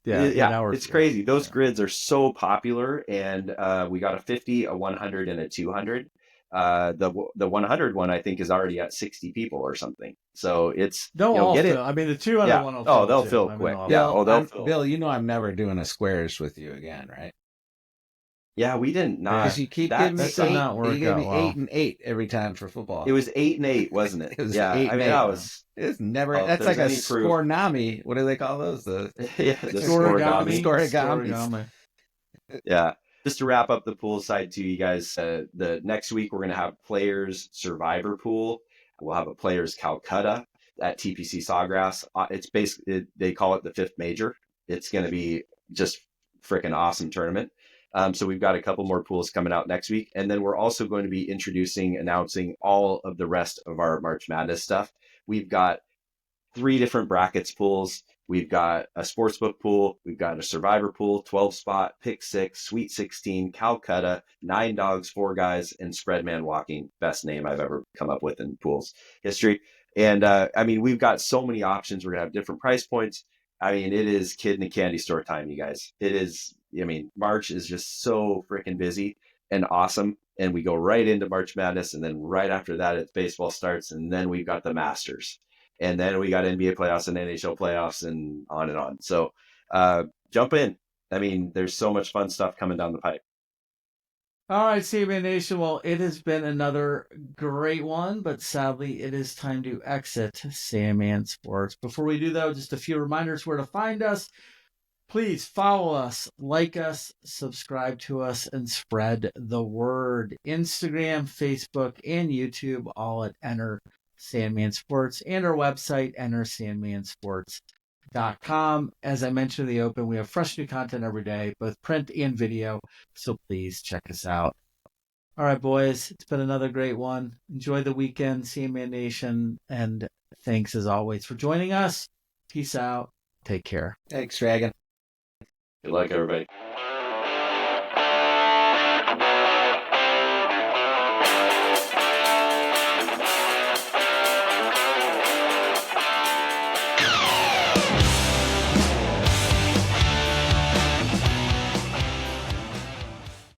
8 hours it's ago. crazy. Those grids are so popular, and we got a 50, a 100, and a 200. The 100 one I think is already at 60 people or something. So it's They'll all get fill. it. I mean, the 200 Yeah. one will Oh, fill they'll too. fill I mean, quick. they'll Yeah. fill. Oh, they'll fill. Bill, you know I'm never doing a squares with you again, right? Yeah, we didn't not. Because you keep that giving me did not eight. work You gave me out well. 8 and 8 every time for football. It was 8 and 8, wasn't it? It was Yeah. 8 I and mean, 8. that was. It's never. Well, if That's like there's a any proof. scorenami. What do they call those? The Yeah, the Scoregami. Scoregamis. Yeah. Just to wrap up the pool side too, you guys, the next week we're going to have players survivor pool. We'll have a players Calcutta at TPC Sawgrass. It's basically, they call it the 5th major. It's going to be just freaking awesome tournament. So we've got a couple more pools coming out next week. And then we're also going to be announcing all of the rest of our March Madness stuff. We've got 3 different brackets pools. We've got a sportsbook pool. We've got a survivor pool, 12 spot, pick 6, sweet 16, Calcutta, 9 dogs, 4 guys, and spread man walking. Best name I've ever come up with in pools history. And I mean, we've got so many options. We're going to have different price points. I mean, it is kid in a candy store time, you guys. It is, I mean, March is just so freaking busy and awesome. And we go right into March Madness. And then right after that, it's baseball starts. And then we've got the Masters. And then we got NBA playoffs and NHL playoffs and on and on. So jump in. I mean, there's so much fun stuff coming down the pipe. All right, CMA Nation. Well, it has been another great one, but sadly, it is time to exit Sandman Sports. Before we do, though, just a few reminders where to find us. Please follow us, like us, subscribe to us, and spread the word. Instagram, Facebook, and YouTube, all at Enter Sandman Sports, and our website, entersandmansports.com. As I mentioned in the open, we have fresh new content every day, both print and video, so please check us out. All right, boys, it's been another great one. Enjoy the weekend, Sandman Nation, and thanks as always for joining us. Peace out. Take care. Thanks, Dragon. Good luck, everybody.